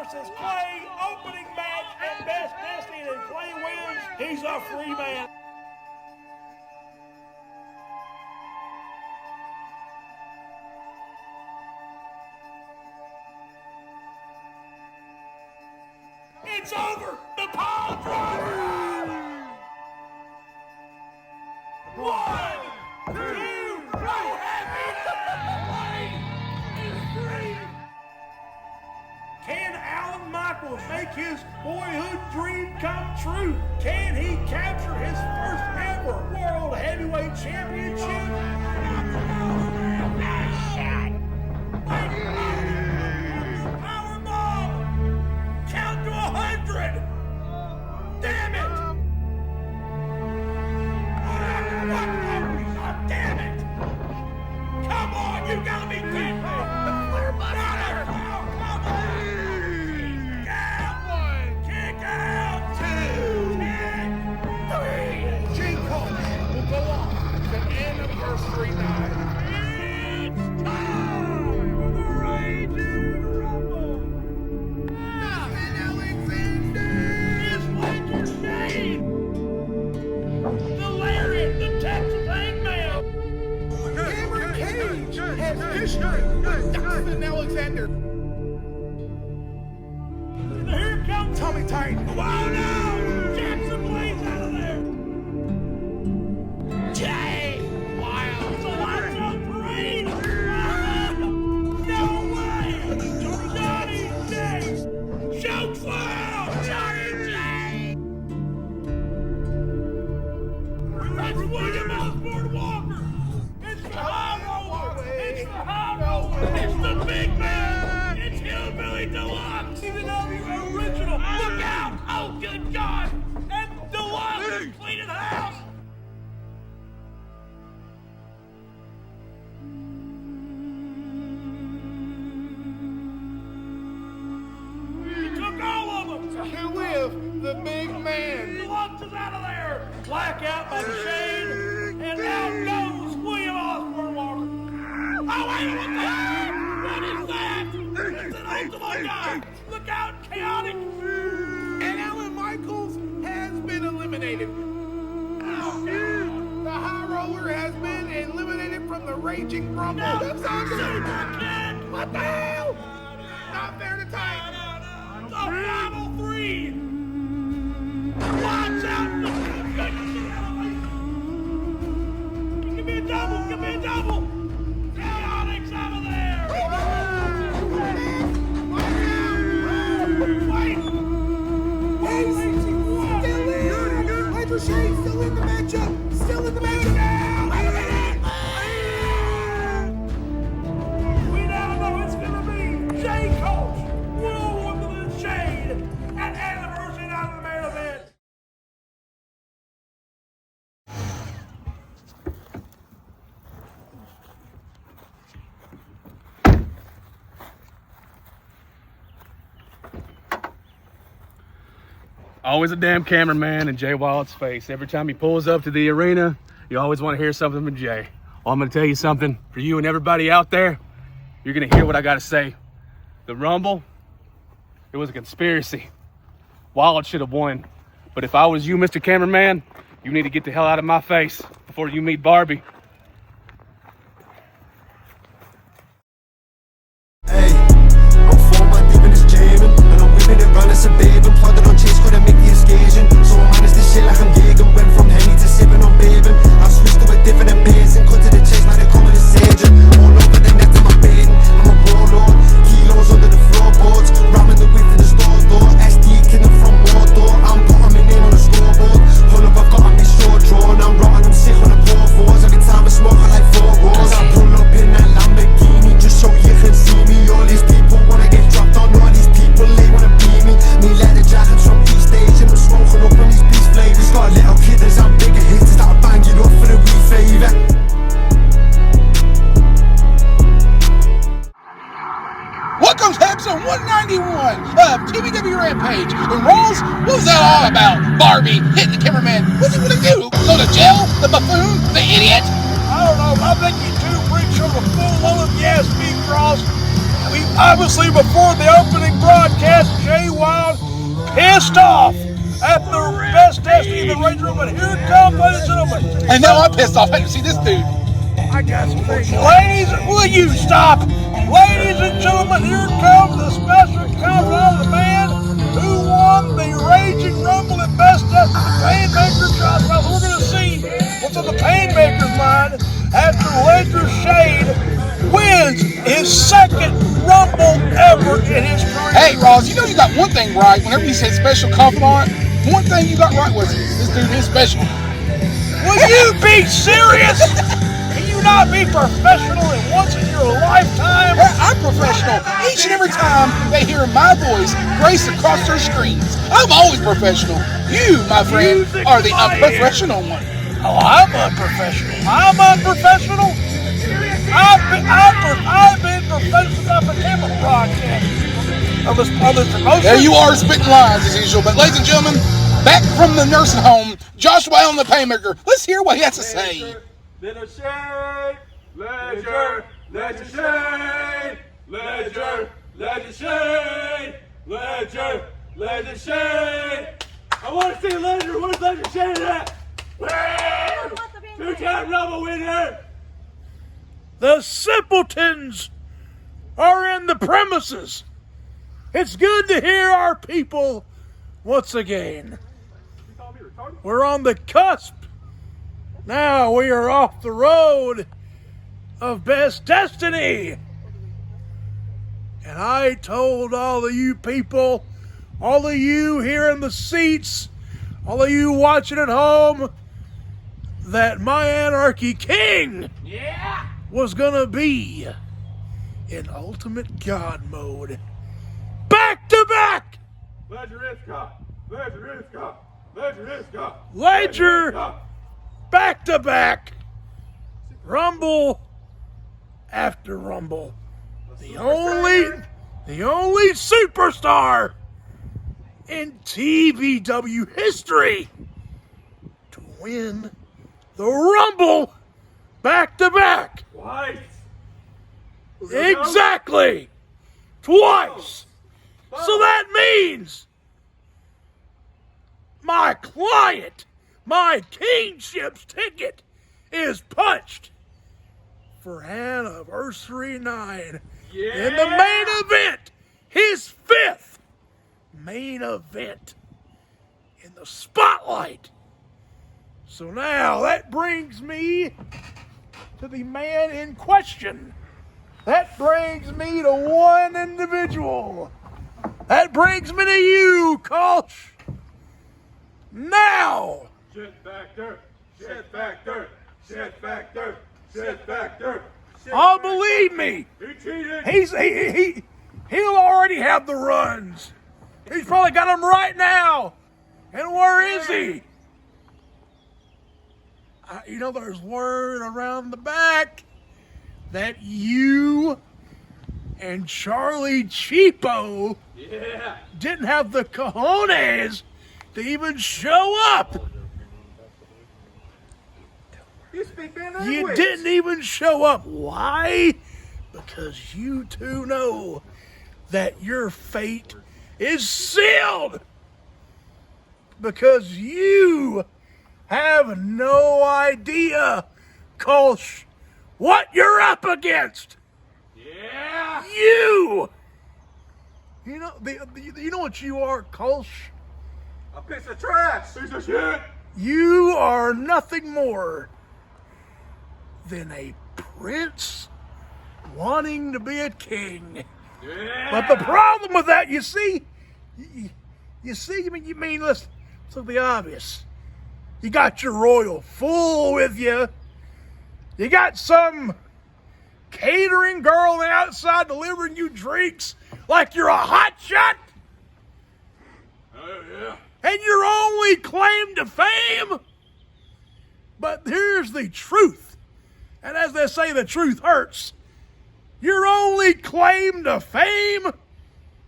versus Clay. Opening match at Best Destiny, and if Clay wins, he's a free man. It's over. The pile driver. 1, 2, no happy. Can Alan Michaels make his boyhood dream come true? Can he capture his first ever World Heavyweight Championship? Powerbomb! Count to 100! Damn it! What? Damn it! Come on, you gotta be kidding me! The flare button! Anniversary night. It's time for the Raging Rumble. Dustin Alexander It's like your name. The Lariat, the Texas Hangman. Hammer Cage has history with Dustin Alexander. And here comes Tommy Titan. Whoa, no! Jackson Blaze out of there. Jay Wylde. It's a lights out parade. No way. Johnny J. Choke slam. Johnny J. That's William Osborne Walker. It's the high roller. It's the high roller. It's the big man. It's Hillbilly Deluxe. TBW original. Look out. Oh, good God. And Deluxe is cleaning house. He took all of them. To live the big man. Deluxe is out of there. Blackout by the shade. And out goes William Osborne Walker. Oh, wait, what the heck? What is that? It's an Ultimo guy. Look out, chaotic. And Alan Michaels has been eliminated. Oh, God. The High Roller has been eliminated from the Raging Rumble. No, That's under. Super Kid. What the hell? Not fair to Titan. The final 3. Watch out. Give me a double. Give me a double. Chaotic's out of there. Wait. Hey, still in. Hydra Shade still in the matchup. Still in the matchup. We now know it's going to be Jay Coach, Will Wonderland Shade, and Anniversary Night of the main event. Always a damn cameraman in Jay Wylde's face. Every time he pulls up to the arena, you always want to hear something from Jay. Well, I'm going to tell you something. For you and everybody out there, you're going to hear what I got to say. The Rumble, it was a conspiracy. Wylde should have won. But if I was you, Mr. Cameraman, you need to get the hell out of my face before you meet Barbie. Hey, I'm for my deep in this jamming, and I'm whipping and running some bathing, plugging on chase, couldn't make the occasion. So I'm honest this shit like I'm gigging, went from Henny to sipping on bathing. I switched to a different ambition, cut to the chase, now they coming to Sandra. All over the net of my bathing, I'm a warlord, kilos under the floorboards, ramming the whip in the store door, SD in the front wall door, I'm bottoming in on the scoreboard. Pull up, I've got on me short drawn, I'm rotting, I'm sick on the poor fours, every time I smoke I like 4 roars. I pull up in that Lamborghini, just so you can see me. All these people wanna get dropped on, all these people they wanna be me. Me leather jackets from East Asian, I'm smoking up on these beast flavors. Got a little kid that's out bigger hits that'll bang it up for the wee favour. Welcome to episode 191 of TBW Rampage. And Rolls, what was that all about? Barbie hitting the cameraman. What's he gonna do? Go to jail? The buffoon? The idiot? I don't know. I think you two bring some full load of gas beef cross. We Obviously, before the opening broadcast, Jay Wylde pissed off at the best Destiny in the Rage Room, but here it comes, ladies and gentlemen. And now I'm pissed off. Hey, see this dude. I got some things. Ladies, will you stop? Ladies and gentlemen, here comes the special confidant of the man who won the Raging Rumble at Best Destiny, the Painmaker Josh Wylde. We're going to see what's on the Painmaker's mind after Ledger Shade wins his second Rumble ever in his career. Hey, Ross, you know you got one thing right. Whenever you said special confidant, one thing you got right was this dude is special. Will you be serious? Can you not be professional in once in your lifetime? Hey, I'm professional each and every time they hear my voice grace across their screens. I'm always professional. You, my friend, are the unprofessional one. Oh, I'm unprofessional. I'm unprofessional. I've been professional up a camera broadcast of this promotion. There you are, spitting lines as usual. But ladies and gentlemen, back from the nursing home, Josh Wylde and the Painmaker. Let's hear what he has to say. Ledger Shade, Ledger, Ledger Shade, Ledger, Ledger Shade, Ledger, Ledger Shade. I want to see Ledger. Where's Ledger Shade at? Woo! Two-time Rumble winner. The simpletons are in the premises. It's good to hear our people once again. We're on the cusp. Now we are off the road of Best Destiny. And I told all of you people, all of you here in the seats, all of you watching at home, that my Anarchy King was gonna be in Ultimate God mode. Back to back! Ledger is caught. Ledger is caught. Ledger is caught. Ledger back to back. Rumble after Rumble. The only superstar in TBW history to win the Rumble back to back. Twice. Exactly. Twice. So that means my client, my kingship's ticket is punched for Anniversary 9 in the main event, his 5th main event in the spotlight. So now that brings me to the man in question. That brings me to one individual. That brings me to you, Coach. Now. Shit factor. Shit factor. Shit factor. Shit factor. Oh, believe me. He cheated. He'll already have the runs. He's probably got them right now. And where is he? There's word around the back that you and Charlie Cheapo didn't have the cojones to even show up. You didn't even show up. Why? Because you two know that your fate is sealed. Because you have no idea, Kolsch, what you're up against. Yeah. You know what you are, Kolsch? A piece of trash. Piece of shit. You are nothing more than a prince wanting to be a king. Yeah. But the problem with that, you see, let's look the obvious. You got your royal fool with you. You got some catering girl on the outside delivering you drinks like you're a hot shot. Oh, yeah. And your only claim to fame. But here's the truth. And as they say, the truth hurts. Your only claim to fame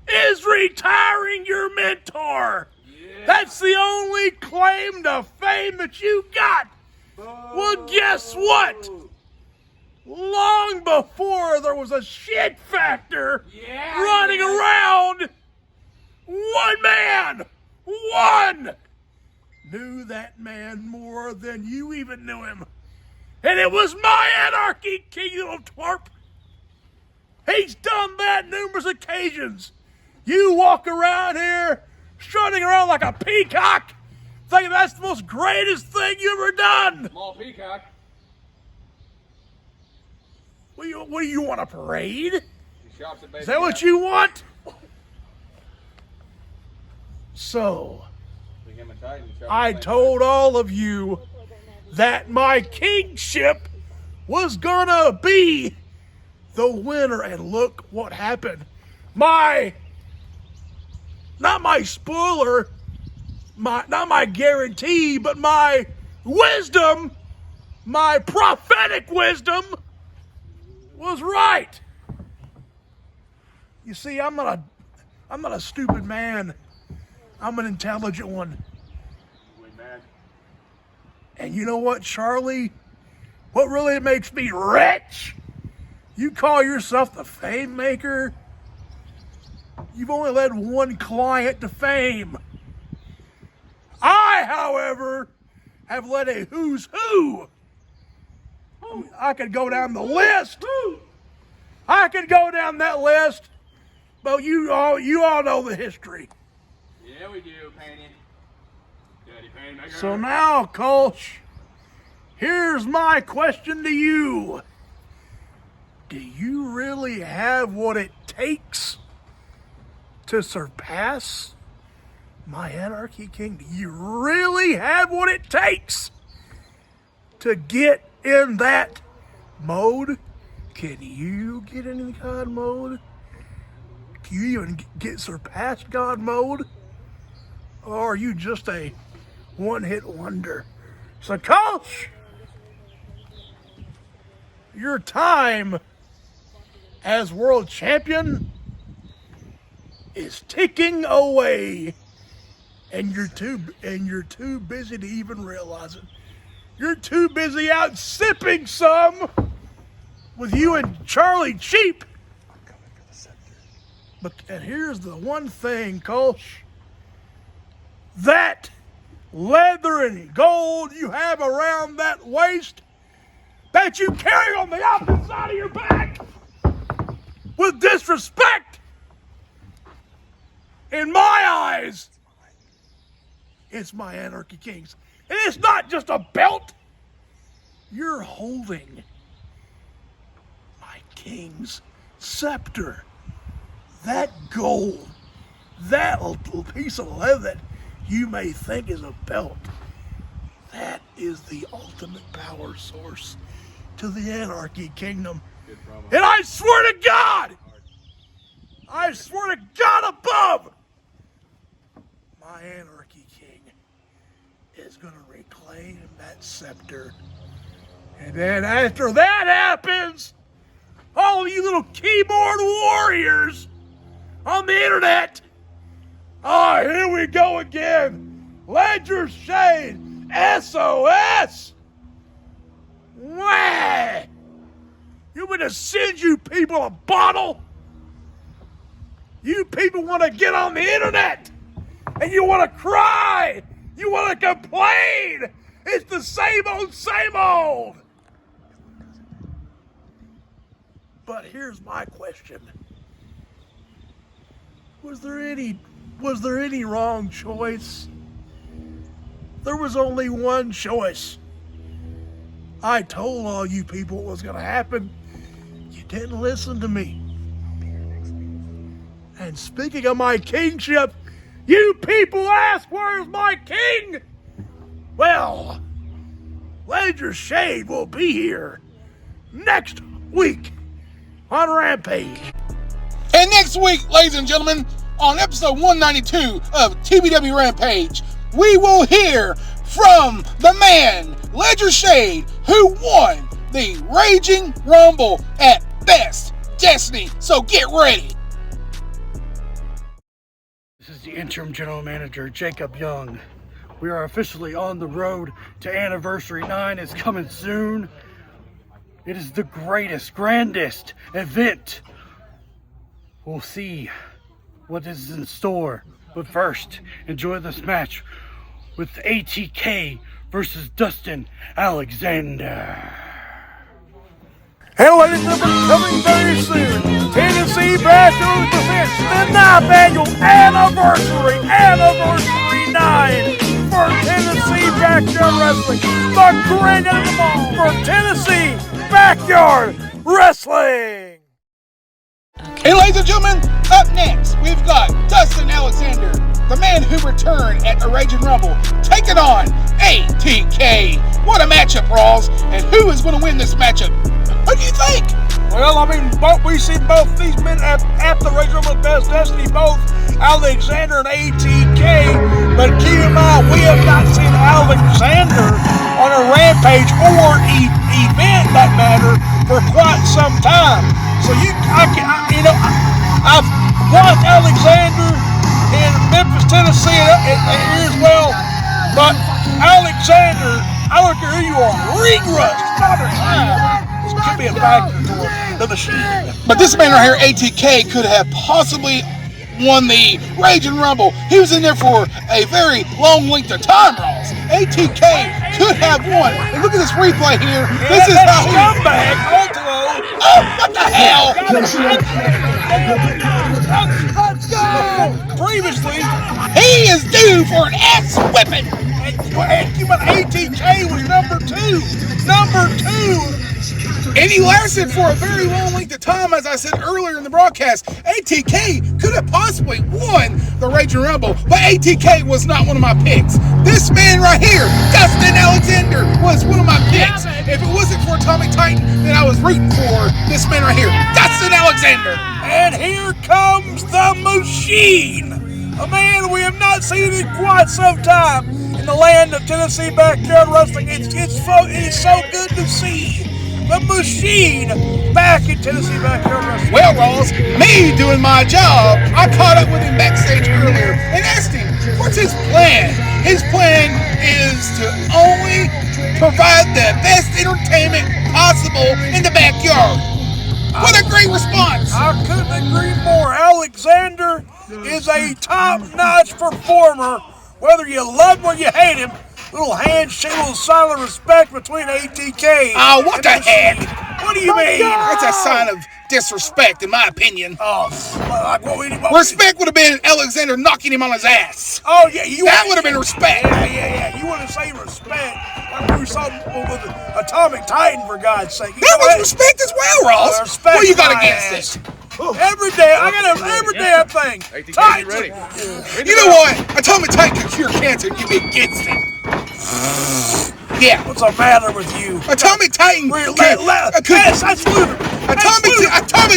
is retiring your mentor. Yeah. That's the only claim to fame that you got. Well, guess what? long before there was a shit factor running around, one man, knew that man more than you even knew him. And it was my Anarchy King, you little twerp. He's done that numerous occasions. You walk around here strutting around like a peacock, thinking that's the most greatest thing you ever done. Small peacock. What do you want, a parade? He shops at Baby Is that what you want? So, I told all of you that my kingship was gonna be the winner, and look what happened. Not my spoiler, not my guarantee, but my wisdom, my prophetic wisdom was right. You see, I'm not a stupid man. I'm an intelligent one. And you know what, Charlie? What really makes me rich? You call yourself the fame maker? You've only led one client to fame. I, however, have led a who's who. I could go down the list. I could go down that list, but you all know the history. Yeah, we do, Panty. Daddy Panty. So now, Kolsch, here's my question to you. Do you really have what it takes to surpass my Anarchy King? Do you really have what it takes to get in that mode? Can you get in God mode? Can you even get surpast God mode? Or are you just a one-hit wonder? So, Coach, your time as world champion is ticking away, and you're too busy to even realize it. You're too busy out sipping some with you and Charlie Cheap. But and here's the one thing, Kolsch. That leather and gold you have around that waist that you carry on the opposite side of your back with disrespect, in my eyes, it's my Anarchy King's. And it's not just a belt. You're holding my king's scepter. That gold, that little piece of leather that you may think is a belt, that is the ultimate power source to the Anarchy Kingdom. And I swear to God above, my Anarchy King is going to reclaim that scepter. And then after that happens, all you little keyboard warriors on the internet, oh, here we go again. Ledger Shade, SOS. Wah! You want to send you people a bottle? You people want to get on the internet and you want to cry. You want to complain. It's the same old, same old. But here's my question. Was there any wrong choice? There was only one choice. I told all you people what was going to happen. You didn't listen to me. And speaking of my kingship, you people ask, where's my king? Well, Ledger Shade will be here next week on Rampage. And next week, ladies and gentlemen, on episode 192 of TBW Rampage, we will hear from the man, Ledger Shade, who won the Raging Rumble at Best Destiny. So get ready. This is the interim general manager, Jacob Young. We are officially on the road to Anniversary 9. It's coming soon. It is the greatest, grandest event. We'll see what is in store. But first, enjoy this match with ATK versus Dustin Alexander. And ladies and gentlemen, coming very soon, Tennessee Backyard presents the 9th annual anniversary 9 for Tennessee Backyard Wrestling, the granddad of them all for Tennessee Backyard Wrestling. And ladies and gentlemen, up next, we've got Dustin Alexander, the man who returned at the Raging Rumble, taking on ATK. What a matchup, Rawls. And who is going to win this matchup? What do you think? Well, I mean, we see both these men at the Raging Rumble Best Destiny, both Alexander and ATK. But keep in mind, we have not seen Alexander on a Rampage or event that matter for quite some time. So I've watched Alexander in Memphis, Tennessee, as well. But Alexander, I don't care who you are, ring rust, Father Time. This could be a factor for the machine. But this man right here, ATK, could have possibly won the Raging Rumble. He was in there for a very long length of time, Ross. ATK could have won. And look at this replay here. This is how he... Scumbag, Oh, what the hell? Previously, He is due for an ass whipping. ATK was number 2. Number 2. And he lasted for a very long length of time, as I said earlier in the broadcast. ATK could have possibly won the Raging Rumble, but ATK was not one of my picks. This man right here, Dustin Alexander, was one of my picks. If it wasn't for Atomic Titan, then I was rooting for this man right here, Dustin Alexander. And here comes the Machine, a man we have not seen in quite some time in the land of Tennessee Backyard Wrestling. It is so good to see the Machine back in Tennessee Backyard Wrestling. Well, Ross, me doing my job, I caught up with him backstage earlier and asked him, what's his plan? His plan is to only provide the best entertainment possible in the backyard. What a great response! I couldn't agree more. Alexander is a top-notch performer, whether you love him or you hate him. Little handshake, little sign of respect between ATK. Oh, what the heck? What do you mean? That's a sign of disrespect, in my opinion. Oh, like what Respect would have been Alexander knocking him on his ass. Oh, yeah. That would have been respect. Yeah. You wouldn't say respect. Like we saw with Atomic Titan, for God's sake. That was respect as well, Ross. Respect What you got my against ass. it? Every day, I got every damn thing. ATK, ready? You know what? Atomic Titan can cure cancer. You be against it. Yeah. What's the matter with you? Atomic Titan. Atomic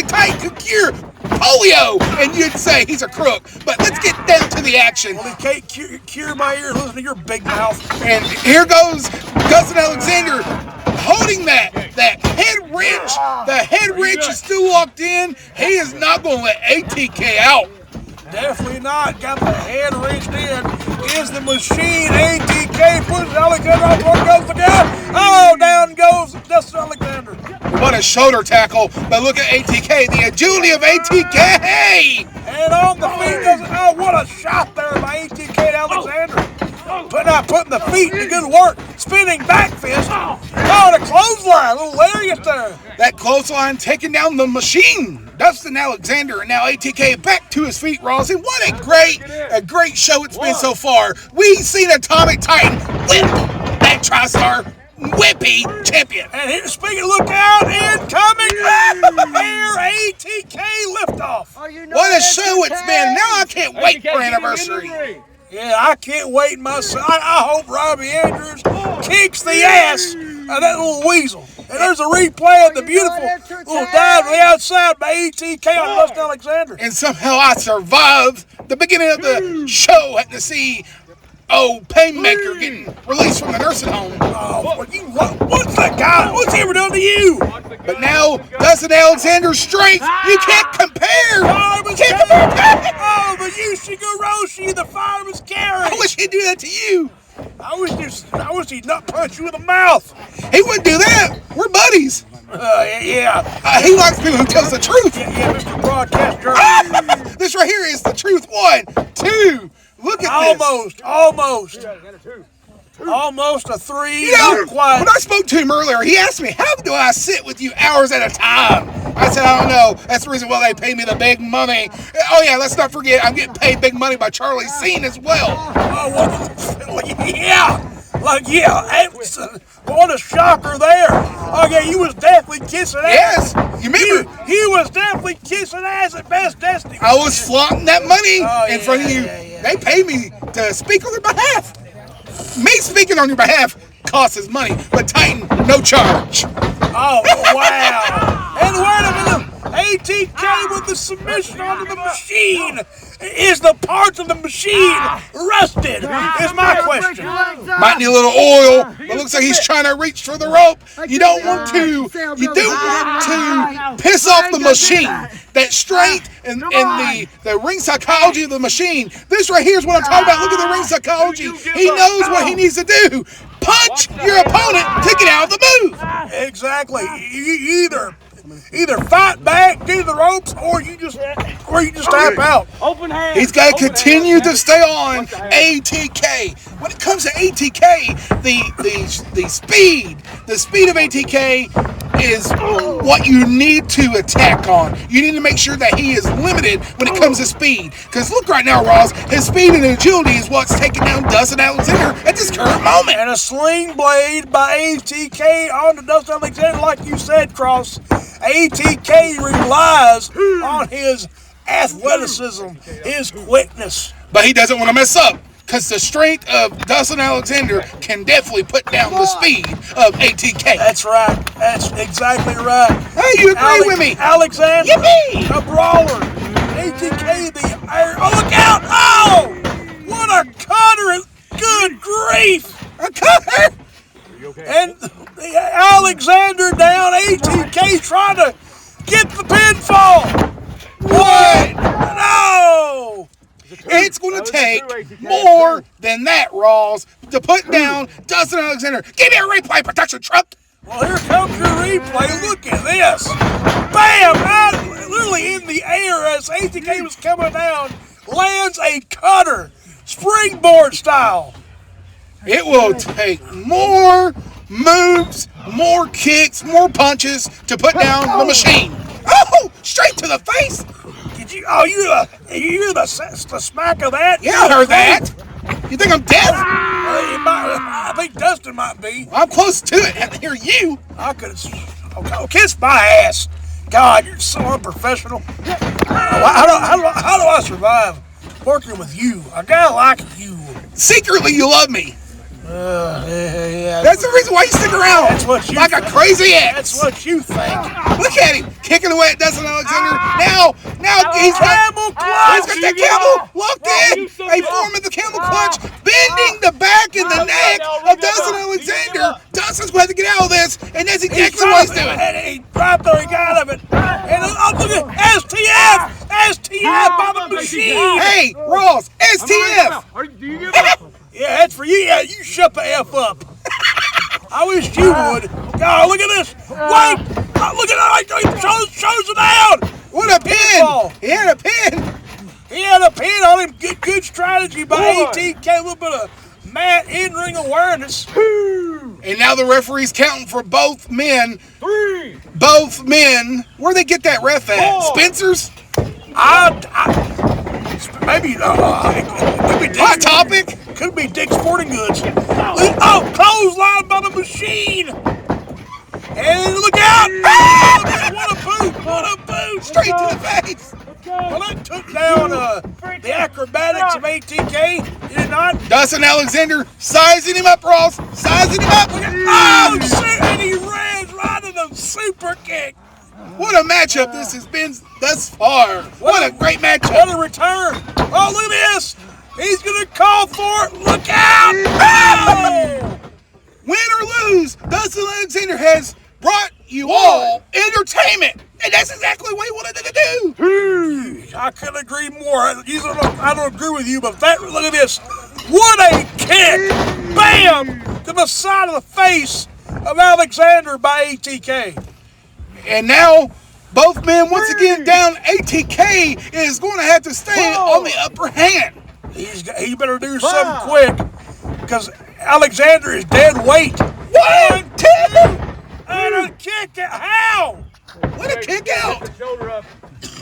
Titan could cure polio, and you'd say he's a crook. But let's get down to the action. Well, he can't cure my ears. Listen to your big mouth. And here goes Dustin Alexander holding that head wrench. The head wrench is still locked in. He is not going to let ATK out. Definitely not. Got the head wrenched in. Is the Machine. ATK pushes Alexander off. One goes the guy. Oh, down goes Dustin Alexander. What a shoulder tackle. But look at ATK. The agility of ATK. And on the feet doesn't. Oh, what a shot there by ATK and Alexander. Putting the feet to good work. Spinning back fist. Oh, the clothesline. A little lariat there. That clothesline taking down the Machine. Dustin Alexander, and now ATK back to his feet, Ross. And what a great show it's been so far. We've seen Atomic Titan whip that TriStar Whippy champion. And here, speaking of look out, incoming here, ATK liftoff. What a show it's been. Now I can't wait for anniversary. Yeah, I can't wait myself. I hope Robbie Andrews kicks the ass of that little weasel. And there's a replay of the beautiful little dive on the outside by ATK on Dustin Alexander. And somehow I survived the beginning of the show, having to see Painmaker getting released from the nursing home. Oh, what's that guy? What's he ever done to you? But now, Dustin Alexander's strength, you can't compare. Oh, the Yushigoroshi, the fireman's carry. I wish he'd do that to you. I wish he'd not punch you in the mouth. He wouldn't do that. We're buddies. Yeah. He likes people who tells the truth. Yeah, Mr. Broadcaster. This right here is the truth. 1, 2. Look at this. Almost a 3. You know, when I spoke to him earlier, he asked me, how do I sit with you hours at a time? I said, I don't know. That's the reason why they pay me the big money. Oh, yeah, let's not forget, I'm getting paid big money by Charlie Scene as well. Oh, yeah. Like, yeah, what a shocker there. Oh, yeah, you was definitely kissing ass. Yes, you remember? He was definitely kissing ass at Best Destiny. I was flaunting that money in front of you. Yeah. They pay me to speak on their behalf. Me speaking on your behalf costs us money, but Titan, no charge. Oh, wow. And wait a minute. ATK with the submission onto the machine. Is the parts of the machine rusted? Is my question. Might need a little oil, but looks like he's trying to reach for the rope. You don't want to piss off the machine. That strength and the ring psychology of the machine. This right here is what I'm talking about. Look at the ring psychology. He knows what he needs to do. Punch your opponent to get out of the move. Exactly. You either fight back, get the ropes, or you just tap out. Open hand. He's got to continue to stay on ATK. When it comes to ATK, the speed of ATK is what you need to attack on. You need to make sure that he is limited when it comes to speed. Because look right now, Ross, his speed and agility is what's taking down Dustin Alexander at this current moment. And a sling blade by ATK onto Dustin Alexander, like you said, Cross. ATK relies on his athleticism, his quickness. But he doesn't want to mess up, because the strength of Dustin Alexander can definitely put down the speed of ATK. That's right. That's exactly right. Hey, you agree with me? Alexander, Yippee! a brawler. ATK, the iron. Oh, look out! Oh! What a cutter! Good grief! A cutter! And Alexander down, ATK trying to get the pinfall. What? No! It's going to take more than that, Ross, to put down Dustin Alexander. Give me a replay protection truck. Well, here comes your replay. Look at this. Bam! Out, literally in the air as ATK was coming down, lands a cutter, springboard style. It will take more moves, more kicks, more punches to put down the machine. Oh, straight to the face. Did you? Oh, you hear the smack of that? Yeah, I heard that. You think I'm deaf? I think Dustin might be. I'm close to it. I hear you. I could. Oh, kiss my ass. God, you're so unprofessional. How do I survive working with you? A guy like you. Secretly, you love me. Yeah. That's the reason why you stick around. That's what you like think. a crazy ass. That's what you think. Look at him kicking away at Dustin Alexander. Now he's got Camel clutch. that camel locked in. A form of the camel clutch, bending the back and the neck of Dustin Alexander. Dustin's going to have to get out of this, and that's exactly what he's doing. And he right there, he got out of it. And look at STF by the machine. Hey, Ross, STF. Do you give up? Yeah, that's for you. Yeah, you shut the F up. I wish you would. God, look at this. Wait. Look at that. He shows it down. What a pin. He had a pin. He had a pin on him. Good strategy by ATK. A little bit of Matt in-ring awareness. And now the referee's counting for both men. 3. Both men. Where'd they get that ref at? 4. Spencer's? Maybe it could be Hot Topic? Could be Dick's Sporting Goods. Oh, clothesline by the machine. And look out! Oh, what a boot! What a boot! Straight to the face. Well, that took down the acrobatics of ATK. Did it not? Dustin Alexander sizing him up, Ross. Sizing him up. Oh, shit! And he ran right in a super kick. What a matchup this has been thus far. What a great matchup. What a return. Oh, look at this. He's going to call for it. Look out. Oh! Win or lose, Dustin Alexander has brought you all entertainment. And that's exactly what he wanted to do. I couldn't agree more. I don't agree with you, but look at this. What a kick! Bam! To the side of the face of Alexander by ATK. And now, both men once again down. ATK is going to have to stay on the upper hand. He better do something quick, because Alexander is dead weight. One, two, And a kick out. How? what a kick out.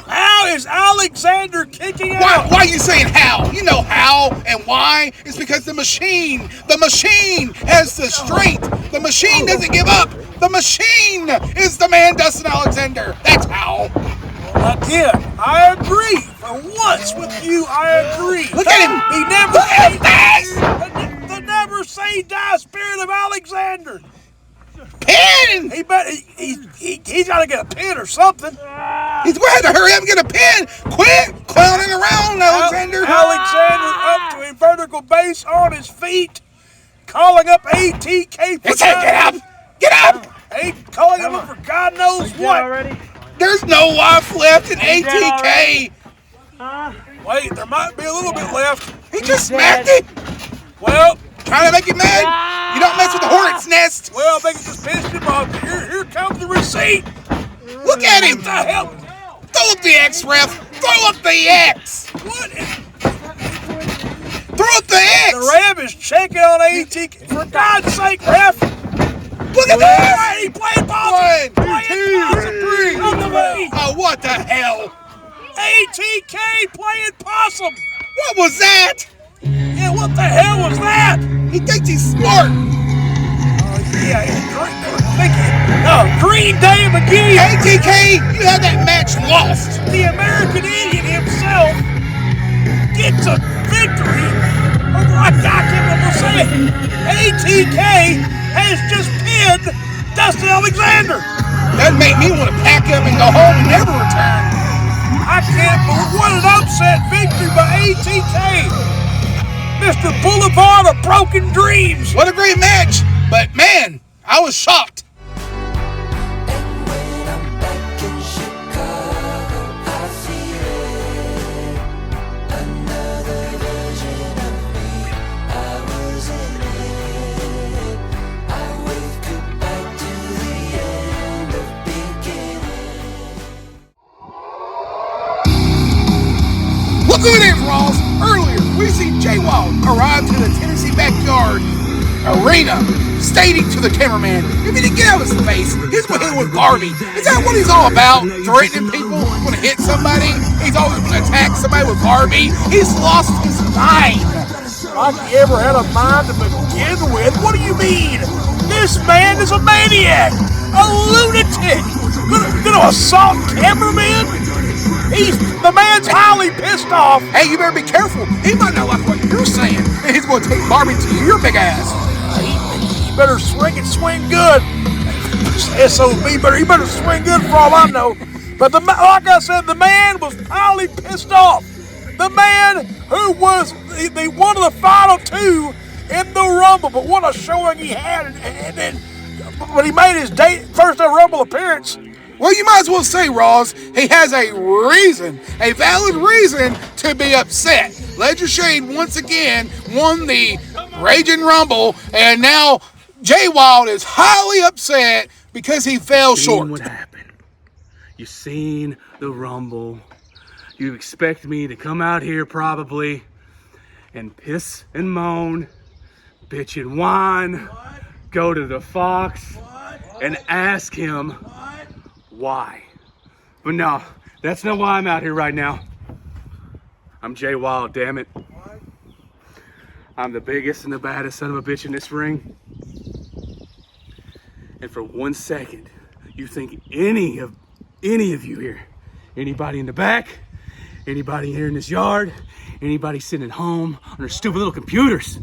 How is Alexander kicking out? Why are you saying how? You know how and why. It's because the machine has the strength. The machine doesn't give up. The machine is the man, Dustin Alexander. That's how. Again, I agree. For once with you, I agree. Look at him. He never Look at him. the never say die spirit of Alexander. Pin. He's got to get a pin or something. He's going to have to hurry up and get a pin. Quit clowning around, Alexander. Alexander up to a vertical base on his feet, calling up ATK for He said, get up. Get up. calling him for God knows what. Already? There's no life left in ATK. Wait, there might be a little bit left. He just smacked it. Well, Trying to make you mad? You don't mess with the hornet's nest. I think it just pissed him off. Here comes the receipt. Look at him. What the hell? Throw up the X, ref. Throw up the X. What is... Throw up the X. The ref is checking on ATK. For God's sake, ref. Look at this. He played balls. 1, 2, 3. Oh, what the hell? ATK playing possum. What was that? Yeah, what the hell was that? He thinks he's smart. Yeah, Green Day McGee. ATK, you had that match lost. The American Idiot himself gets a victory over, I can't remember saying, ATK has just pinned Dustin Alexander. That made me want to pack up and go home and never return. I can't believe what an upset victory by ATK. Mr. Boulevard of Broken Dreams. What a great match. But man, I was shocked. Look who it is, Ross. Earlier, we see Wylde arrive to the Tennessee backyard arena, stating to the cameraman, if he didn't get out of his face, he's going to hit with Barbie. Is that what he's all about? Threatening people, going to hit somebody? He's always going to attack somebody with Barbie. He's lost his mind. Like he ever had a mind to begin with? What do you mean? This man is a maniac, a lunatic, gonna assault cameramen? The man's highly pissed off. Hey, you better be careful. He might not like what you're saying, and he's going to take Barbie to your big ass. He better swing and swing good. SOB, he better swing good for all I know. But like I said, the man was highly pissed off. The man who was one of the final two in the Rumble, but what a showing he had. And then when he made his first ever Rumble appearance. Well, you might as well say, Ross, he has a reason, a valid reason to be upset. Ledger Shade once again won the Raging Rumble, and now Wylde is highly upset because he fell short. What happened? You seen the Rumble. You expect me to come out here probably and piss and moan, bitch and whine, go to the Fox and ask him why. But no, that's not why I'm out here right now. I'm Wylde, damn it. I'm the biggest and the baddest son of a bitch in this ring. And for 1 second, you think any of you here, anybody in the back, anybody here in this yard, anybody sitting at home on their stupid little computers,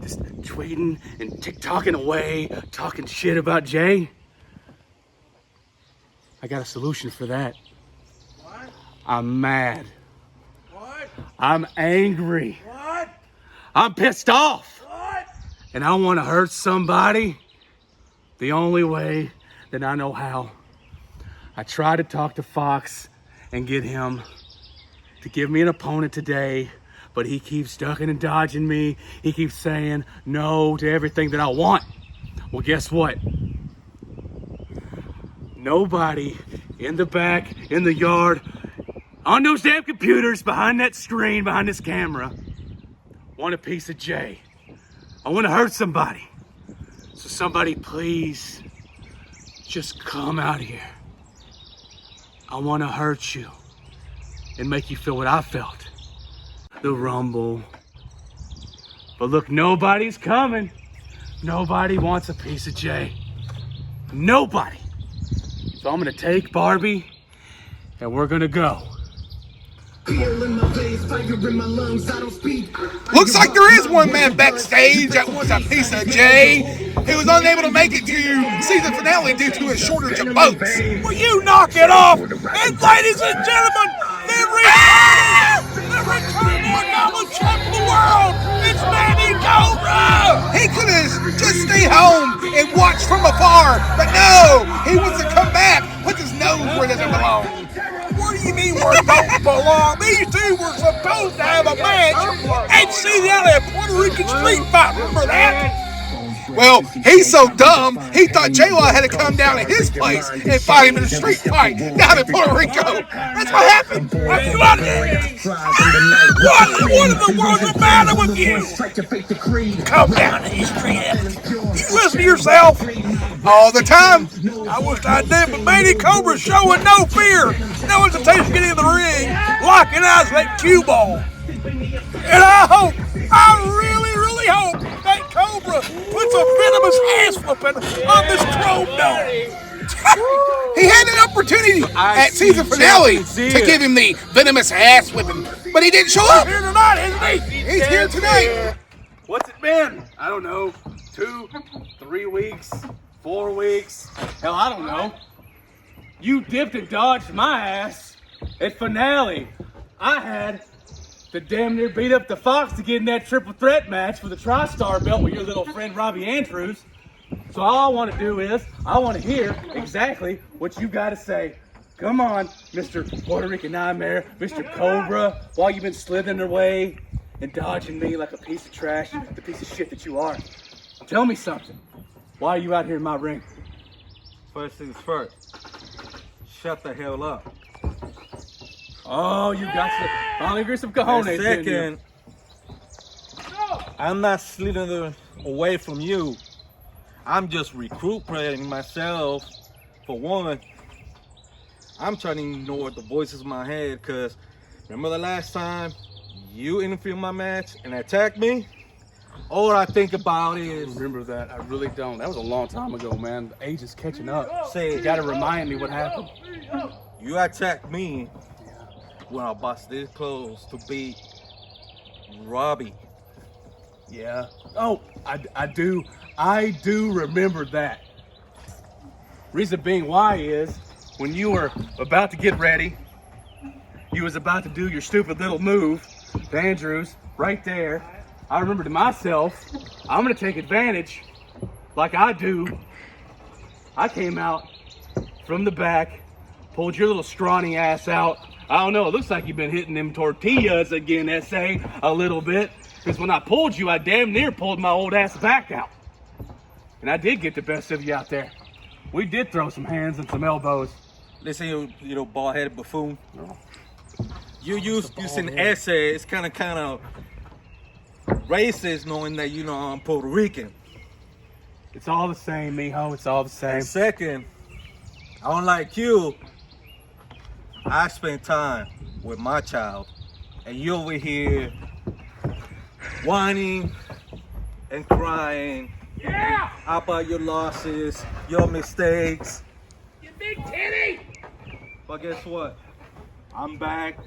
just tweeting and TikToking away, talking shit about Jay, I got a solution for that. What? I'm mad. What? I'm angry. What? I'm pissed off. What? And I want to hurt somebody the only way that I know how. I tried to talk to Fox and get him to give me an opponent today but he keeps ducking and dodging me. He keeps saying no to everything that I want. Well, guess what? Nobody in the back, in the yard, on those damn computers, behind that screen, behind this camera, want a piece of Jay. I want to hurt somebody. So somebody please just come out here. I want to hurt you and make you feel what I felt. The Rumble. But look, nobody's coming. Nobody wants a piece of Jay. Nobody. So I'm gonna take Barbie and we're gonna go. Looks like there is one man backstage that wants a piece of Jay. He was unable to make it to season finale due to a shortage of votes. Will you knock it off? And ladies and gentlemen, the returning number champ of the world, it's Manny Cobra! He could have just stayed home and watched from afar, but no, he wants to come back, put his nose where it doesn't belong. What do you mean where it don't belong? These two were supposed to have a match and see out of a Puerto Rican street fight. Remember that? Well, he's so dumb, he thought J-Law had to come down to his place and fight him in a street fight down in Puerto Rico. That's what happened. What in the world's the matter with you? Come down to the street. You listen to yourself. All the time. I wish I did, but Manny Cobra showing no fear, no hesitation getting in the ring, locking eyes with that cue ball. And I really hope that Cobra puts a venomous ass whooping on this chrome dome. He had an opportunity at season finale to give him the venomous ass whipping, but he didn't show up. He's here tonight, isn't he? He's here tonight. What's it been? I don't know. 2, 3 weeks, 4 weeks. Hell, I don't know. You dipped and dodged my ass at finale. I had to damn near beat up the Fox to get in that triple threat match for the Tri-Star belt with your little friend Robbie Andrews. So all I want to do is, I want to hear exactly what you got to say. Come on, Mr. Puerto Rican Nightmare, Mr. Cobra, while you've been slithering away and dodging me like a piece of trash, the piece of shit that you are. Tell me something. Why are you out here in my ring? First things first, shut the hell up. Oh, you got to finally agree some cojones. And second, I'm not slithering away from you. I'm just recuperating myself. For one, I'm trying to ignore the voices in my head, because remember the last time you interfered in my match and attacked me? All I think about is... Remember that? I really don't. That was a long time ago, man. The age is catching up. Say, You gotta remind me what happened. you attacked me when I was this close to beat Robbie. Yeah. Oh, I do remember that. Reason being why is, when you were about to get ready, you was about to do your stupid little move to Andrews right there. I remember to myself, I'm gonna take advantage like I do. I came out from the back, pulled your little scrawny ass out. I don't know, it looks like you've been hitting them tortillas again, SA, a little bit. Because when I pulled you, I damn near pulled my old ass back out. And I did get the best of you out there. We did throw some hands and some elbows. Listen, you bald-headed buffoon. You using essay. It's kind of racist knowing that I'm Puerto Rican. It's all the same, mijo. It's all the same. And second, unlike you, I spent time with my child, and you over here whining and crying about your losses, your mistakes. You big titty! But guess what? I'm back.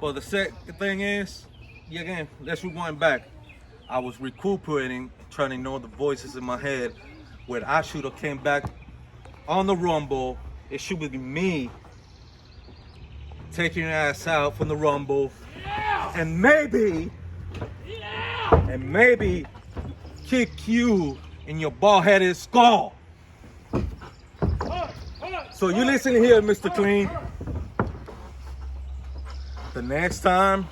But the second thing is, again, let's rewind back. I was recuperating, trying to ignore the voices in my head. When I should have came back on the Rumble, it should be me taking your ass out from the Rumble, and maybe kick you in your bald-headed skull. So you listen here, Mr. Clean. the next time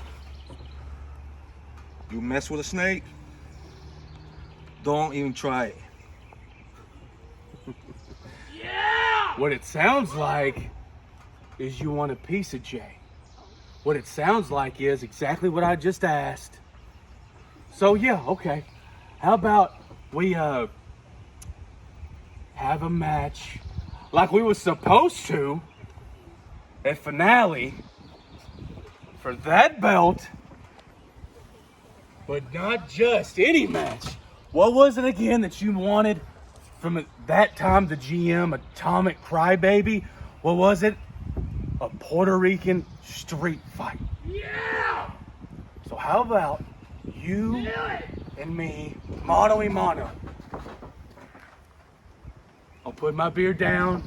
you mess with a snake, don't even try it. What it sounds like is you want a piece of Jay. What it sounds like is exactly what I just asked. So yeah, okay. How about we have a match like we were supposed to at finale for that belt, but not just any match. What was it again that you wanted from that time, the GM Atomic Crybaby? What was it? A Puerto Rican street fight. Yeah! So how about you and me, mano y mano? I'll put my beer down,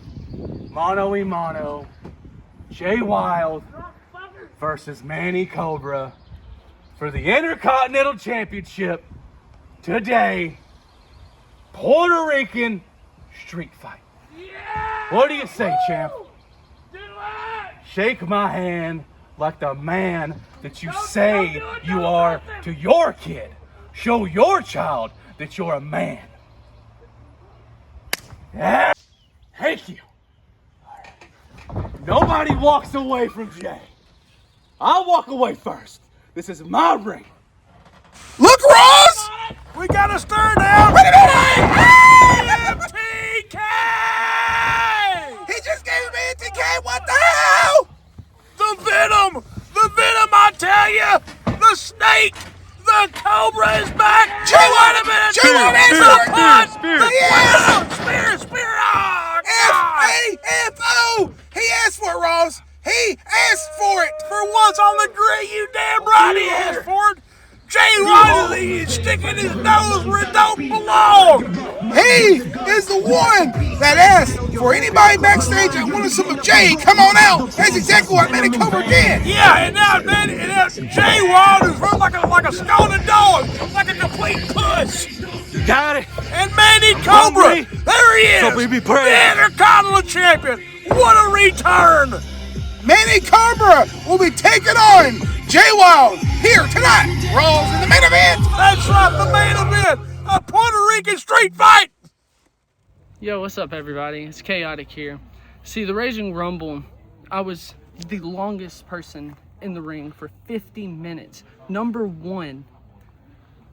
mano y mano. Jay Wylde versus Manny Cobra for the Intercontinental Championship today. Puerto Rican street fight. Yeah! What do you say, champ? Do it! Shake my hand like the man that you say you are to your kid. Show your child that you're a man. Yeah. Thank you. Nobody walks away from Jay. I'll walk away first. This is my ring. Look, Ross! We gotta stir down! Wait a minute! TK! He just gave me a TK. What the hell? The venom! The venom, I tell you! The snake! The Cobra is back! Jay, wait a minute! Jay, Spear! Oh, God. F-A-F-O! He asked for it, Ross. He asked for it. For once on the grid, you damn right he asked for it! Jay Wylde is sticking his nose where it don't belong! He is the one that asked for anybody backstage that wanted some of Jay, come on out. That's exactly what Manny Cobra did. Yeah, and now Jay Wylde is run like a scalded dog, like a complete puss. Got it. And Manny Cobra, there he is, So we be praying. the Intercontinental Champion. What a return! Manny Cobra will be taking on Jay Wylde here tonight. Ross in the main event. That's right, the main event, a Puerto Rican street fight. Yo, what's up, everybody? It's Chaotic here. See, the Raging Rumble, I was the longest person in the ring for 50 minutes. #1.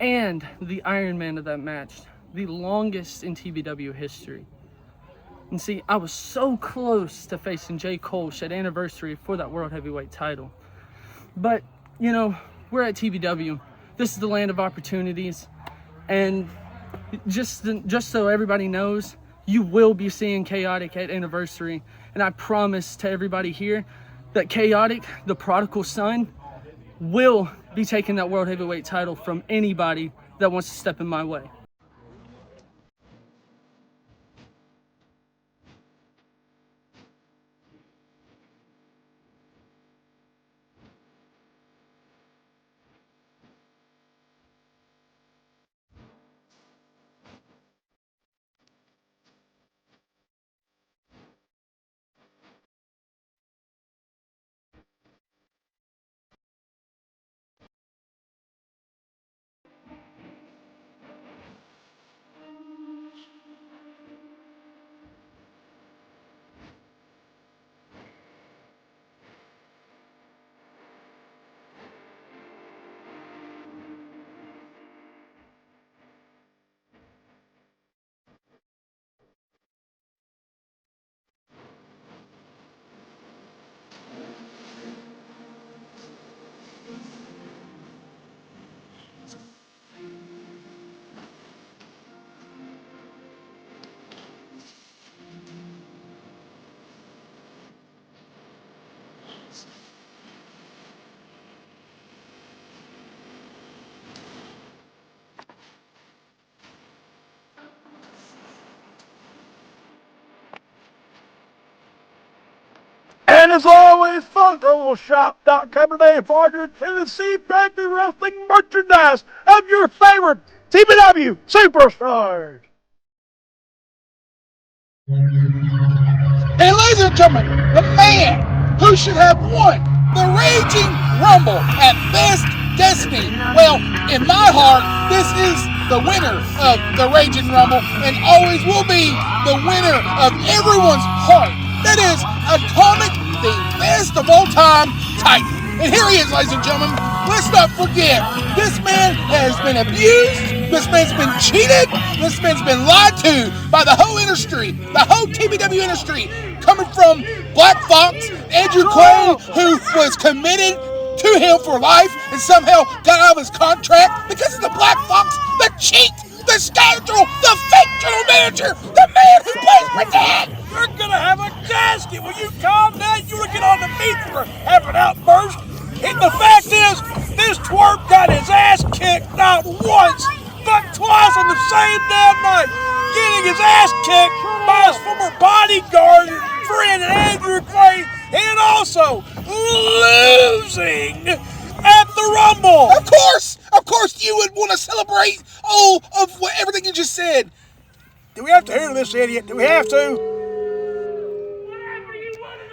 And the Iron Man of that match. The longest in TBW history. And see, I was so close to facing J. Kolsch at Anniversary for that World Heavyweight title. But, you know, we're at TBW. This is the land of opportunities. And just so everybody knows, you will be seeing Chaotic at Anniversary. And I promise to everybody here that Chaotic, the prodigal son, will be taking that World Heavyweight title from anybody that wants to step in my way. And as always, FuncoShop.com for your Tennessee Factory Wrestling merchandise of your favorite TBW superstars. And ladies and gentlemen, the man who should have won the Raging Rumble at Best Destiny. Well, in my heart, this is the winner of the Raging Rumble and always will be the winner of everyone's heart. That is Atomic, the best of all time Titan. And here he is, ladies and gentlemen. Let's not forget, this man has been abused, this man's been cheated, this man's been lied to by the whole industry, the whole TBW industry, coming from Black Fox, Andrew Clay, who was committed to him for life and somehow got out of his contract because of the Black Fox, the cheat, the scoundrel, the fake general manager, the man who plays pretend. You're gonna have a gasket. Will you calm down? You wanna get on the meat for have an outburst? And the fact is, this twerp got his ass kicked not once, but twice on the same damn night. Getting his ass kicked by his former bodyguard friend Andrew Clay, and also losing at the Rumble. Of course, you would want to celebrate all of everything you just said. Do we have to hear this idiot? Do we have to?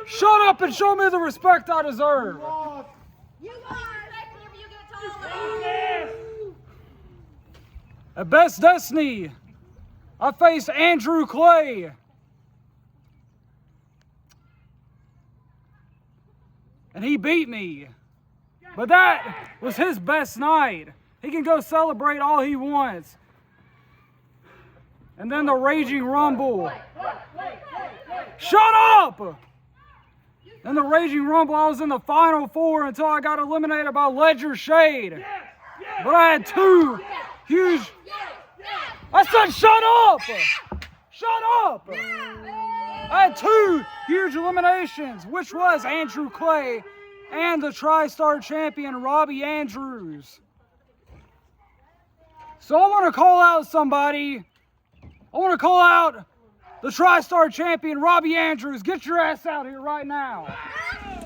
Shut up and show me the respect I deserve. At Best Destiny, I faced Andrew Clay. And he beat me. But that was his best night. He can go celebrate all he wants. And then the Raging Rumble. Shut up! In the Raging Rumble, I was in the Final Four until I got eliminated by Ledger Shade. But I had two huge... I said shut up! Shut up! I had two huge eliminations, which was Andrew Clay and the Tri-Star champion, Robbie Andrews. So I want to call out somebody. I want to call out the Tri-Star champion, Robbie Andrews. Get your ass out here right now.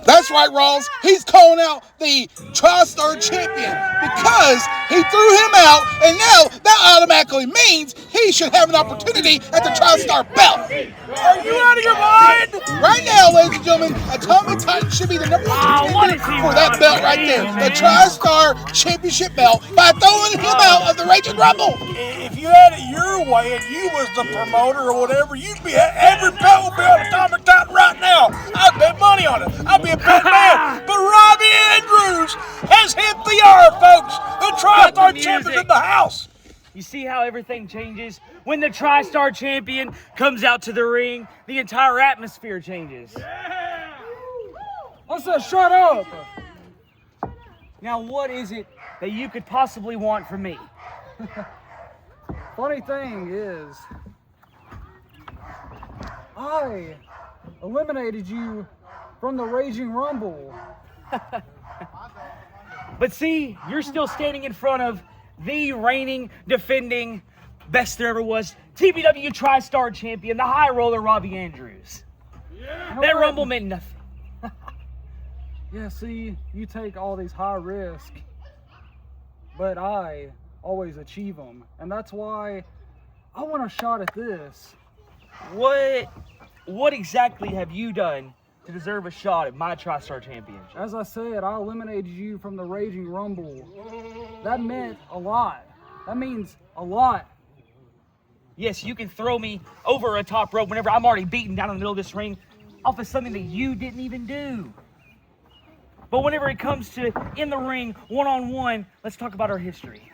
That's right, Rawls. He's calling out the Tri-Star champion because he threw him out, and now that automatically means he should have an opportunity at the Tri-Star belt. Are you out of your mind? Right now, ladies and gentlemen, Atomic Titan should be the number one contender for that belt right there, the Tri-Star championship belt, by throwing him out of the Raging Rumble. If you had it your way and you was the promoter or whatever, you'd be every belt would be on Atomic Titan right now. I'd bet money on it. I'd be a bet man. But Robbie Andrews has hit the yard, folks. The Tri-Star champion in the house. You see how everything changes? When the Tri-Star champion comes out to the ring, the entire atmosphere changes. I said shut up. Now what is it that you could possibly want from me? Funny thing is, I eliminated you from the Raging Rumble. But see, you're still standing in front of the reigning, defending, best there ever was, TBW Tri-Star champion, the high roller Robbie Andrews. That Rumble meant nothing. Yeah, see, you take all these high risks, but I always achieve them. And that's why I want a shot at this. What exactly have you done to deserve a shot at my Tri-Star championship? As I said, I eliminated you from the Raging Rumble. That meant a lot. That means a lot. Yes, you can throw me over a top rope whenever I'm already beaten down in the middle of this ring off of something that you didn't even do. But whenever it comes to in the ring, one-on-one, let's talk about our history.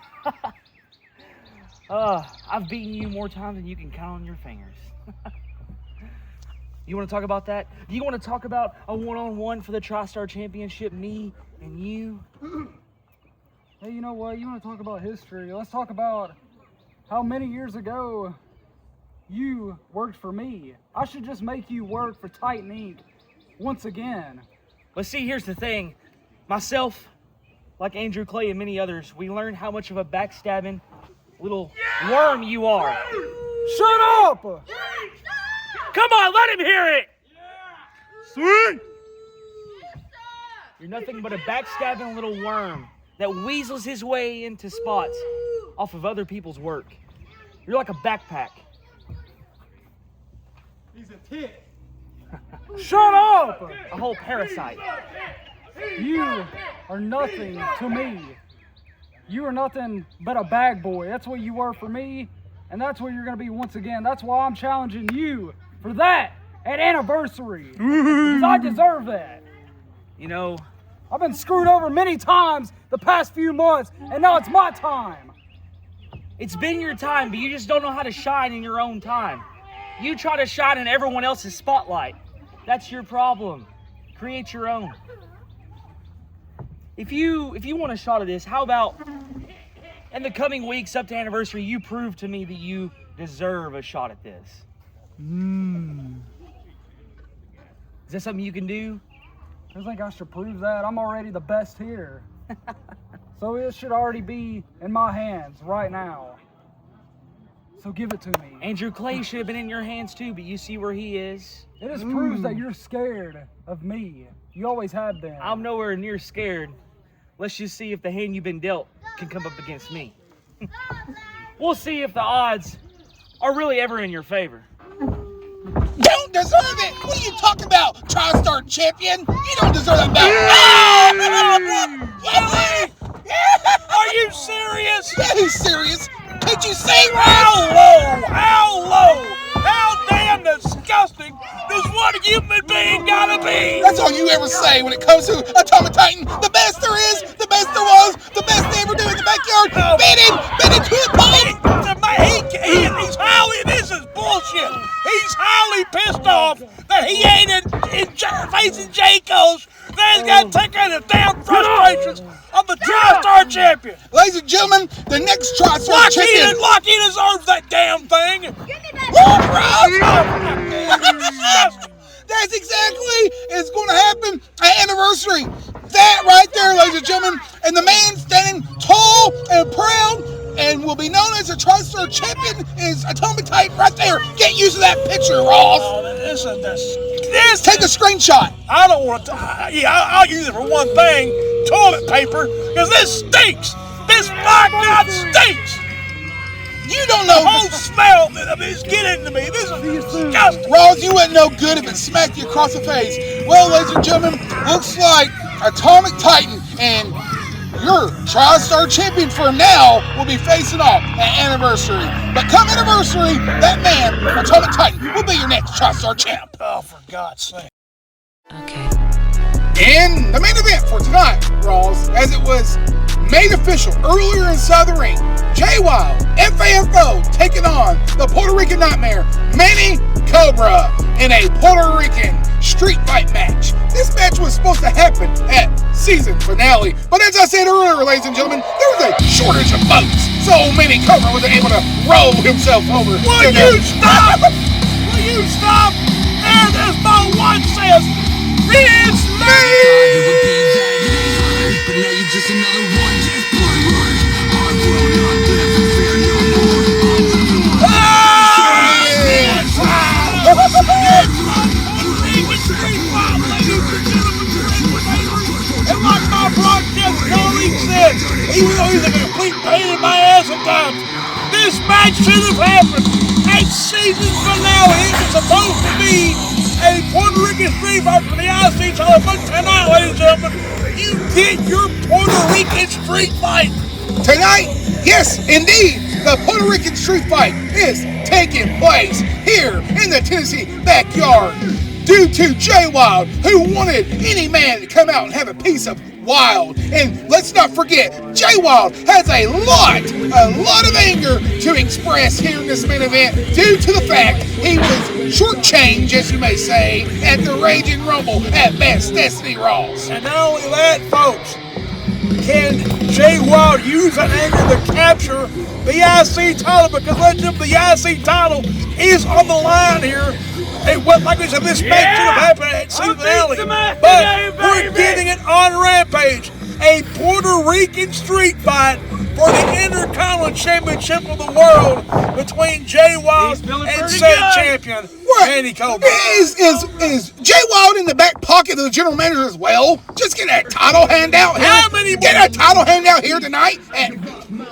I've beaten you more times than you can count on your fingers. You want to talk about that? Do you want to talk about a one-on-one for the Tri-Star Championship, me and you? Hey, you know what? You want to talk about history? Let's talk about how many years ago you worked for me. I should just make you work for Titan Inc. once again. But see, here's the thing. Myself, like Andrew Clay and many others, we learned how much of a backstabbing little worm you are. Shut up! Come on, let him hear it! Sweet. You're nothing but a backstabbing little worm that weasels his way into spots off of other people's work. You're like a backpack. He's a tit. Shut up! A whole parasite. You are nothing to me. You are nothing but a bag boy. That's what you were for me, and that's what you're going to be once again. That's why I'm challenging you for that at Anniversary. Because I deserve that. You know, I've been screwed over many times the past few months, and now it's my time. it's been your time, but you just don't know how to shine in your own time. You try to shine in everyone else's spotlight. That's your problem. Create your own. If you want a shot of this, how about in the coming weeks up to Anniversary, you prove to me that you deserve a shot at this? Is that something you can do? I think I should prove that. I'm already the best here. So it should already be in my hands right now. So give it to me. Andrew Clay should have been in your hands too, but you see where he is. It just proves that you're scared of me. You always have been. I'm nowhere near scared. Let's just see if the hand you've been dealt can come up against me. We'll see if the odds are really ever in your favor. Don't deserve it! What are you talking about, TriStar champion? You don't deserve that belt. Really? Are you serious? Yeah, he's serious. Can't you see? How low? How low? How damn disgusting does one human being gotta be? That's all you ever say when it comes to Atomic Titan. The best there is, the best there was, the best they ever do in the backyard. Beat him to the pole. He's highly, this is bullshit. He's highly pissed off that he ain't facing Jayco's. That he's got to take out the damn frustrations of the TriStar champion. Ladies and gentlemen, the next TriStar champion. Lockie deserves that damn thing. That's exactly it's going to happen at Anniversary. That right there, ladies and gentlemen, and the man standing tall and proud and will be known as a TriStar champion is Atomic Titan right there. Get used to that picture, Ross. Take a screenshot. I don't want to. I'll use it for one thing: toilet paper, because this stinks. This God stinks. You don't know. The whole smell of this getting to me. This is disgusting. Ross, you wouldn't know good if it smacked you across the face. Well, ladies and gentlemen, looks like Atomic Titan and your TriStar champion for now will be facing off at Anniversary. But come Anniversary, that man, Atomic Titan, will be your next TriStar champ. Oh, for God's sake. Okay. And the main event for tonight, Ross, as it was made official earlier inside the ring, Wylde, FAFO, taking on the Puerto Rican Nightmare, Manny, Cobra, in a Puerto Rican street fight match. This match was supposed to happen at season finale, but as I said earlier, ladies and gentlemen, there was a shortage of votes, so Manny Cobra wasn't able to roll himself over. Will you stop? Will you stop? And as my one says, it's me! But now you're just another one, just blood rush. I will not live in fear no more. And like my broadcast colleague said, even though he's a complete pain in my ass at times, this match should have happened at season finale. It was supposed to be a Puerto Rican street fight for the IC title, but tonight, ladies and gentlemen, you get your Puerto Rican street fight. Tonight, yes, indeed, the Puerto Rican street fight is taking place here in the Tennessee backyard due to Wylde, who wanted any man to come out and have a piece of Wylde. And let's not forget, Wylde has a lot of anger to express here in this main event due to the fact he was shortchanged, as you may say, at the Raging Rumble at Best Destiny Ross. And not only that, folks, can Wylde use that anger to capture the IC title? Because let's remember, the IC title is on the line here. It wasn't like this match should have happened at season finale, but we're getting it on Rampage. A Puerto Rican street fight for the Intercontinental Championship of the world between Wylde and said champion, Manny Cobra. Is Wylde in the back pocket of the general manager as well? Just get a title handout here. Get a title handout here tonight at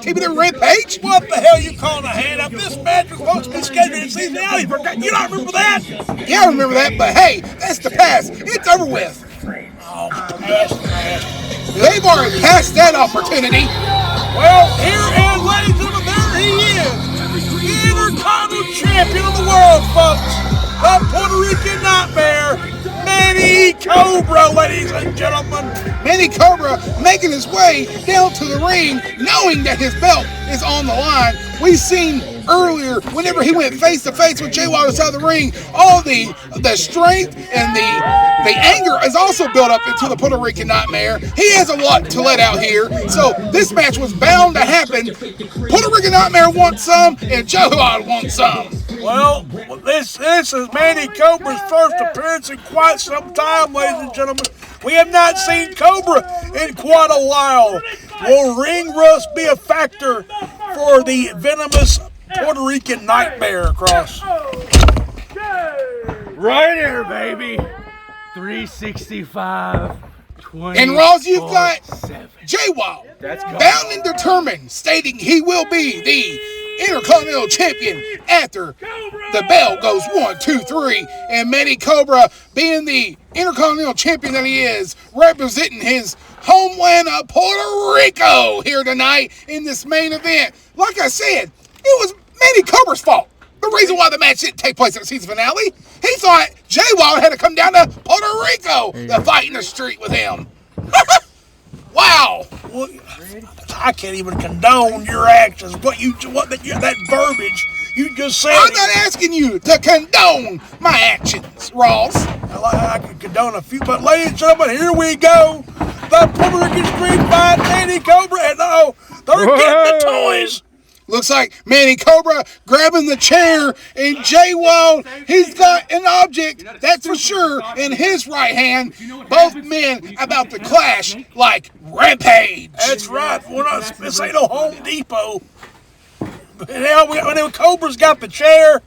TBW Rampage? What the hell you calling a handout? This match was supposed to be scheduled in season finale. You don't remember that? Yeah, I remember that, but hey, that's the past. It's over with. Oh, they've already passed that opportunity. Well, here and ladies and gentlemen, there he is. The Intercontinental Champion of the world, folks. The Puerto Rican Nightmare, Manny Cobra, ladies and gentlemen. Manny Cobra making his way down to the ring, knowing that his belt is on the line. We've seen earlier, whenever he went face to face with Jay Wylde inside the ring, all the strength and the anger is also built up into the Puerto Rican Nightmare. He has a lot to let out here, so this match was bound to happen. Puerto Rican Nightmare wants some, and Jay Wylde wants some. Well, this is Manny Cobra's first appearance in quite some time, ladies and gentlemen. We have not seen Cobra in quite a while. Will ring rust be a factor for the venomous Puerto Rican Nightmare across? Right here, baby. 365. 20. And Ross, you've got 7. Jay Wylde, That's coming. bound and determined, stating he will be the Intercontinental Champion after the bell goes 1, 2, 3. And Manny Cobra, being the Intercontinental Champion that he is, representing his homeland of Puerto Rico here tonight in this main event. Like I said, it was Manny Cobra's fault. The reason why the match didn't take place at the season finale, he thought Jay Wylde had to come down to Puerto Rico to fight in the street with him. Wow. Well, I can't even condone your actions. That verbiage you just said. I'm not asking you to condone my actions, Ross. I can condone a few, but ladies and gentlemen, here we go. The Puerto Rican Street Fight, Manny Cobra, and they're getting the toys. Looks like Manny Cobra grabbing the chair, and Jay Wylde, he's got an object, that's for sure, in his right hand. Both men about to clash like Rampage. That's right. This ain't no Home Depot. Now, Cobra's got the chair.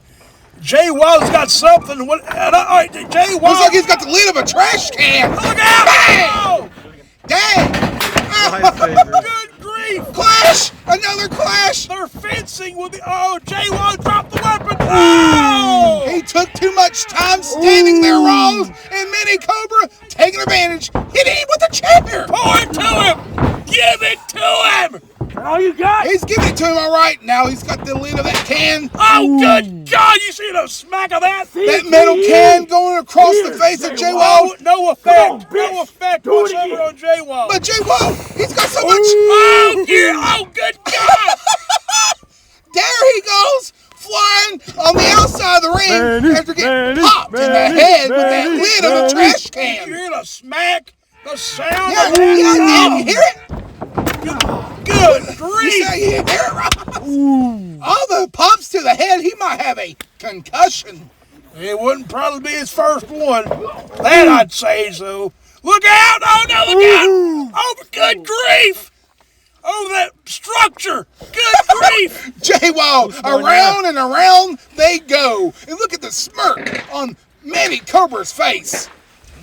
Jay Wylde's got something. Jay Wylde. Looks like he's got the lid of a trash can. Look out! Dang! Good grief! Clash! Another clash! They're fencing with the. Oh, Jay Wylde dropped the weapon. Oh! He took too much time standing there, Ross, and Manny Cobra taking advantage, hitting him with the chair. Pour it to him! Give it to him! All you got? He's giving it to him all right. Now he's got the lid of that can. Oh, good God! You see the smack of that? That metal can going across the face of Jay Wylde. No effect. No effect whatsoever on Jay Wylde. But Jay Wylde, he's got so much. Oh, yeah. Oh, good God! There he goes, flying on the outside of the ring after getting popped in the head with that lid of the trash can. You hear the smack? The sound? Yeah, you hear it? Good You grief! say you hear it, Ross? All the pops to the head, he might have a concussion. It wouldn't probably be his first one. That I'd say so. Look out! Oh, no, look out! Oh, good grief! Oh, that structure! Good grief! Jay Wylde, around and around they go. And look at the smirk on Manny Cobra's face.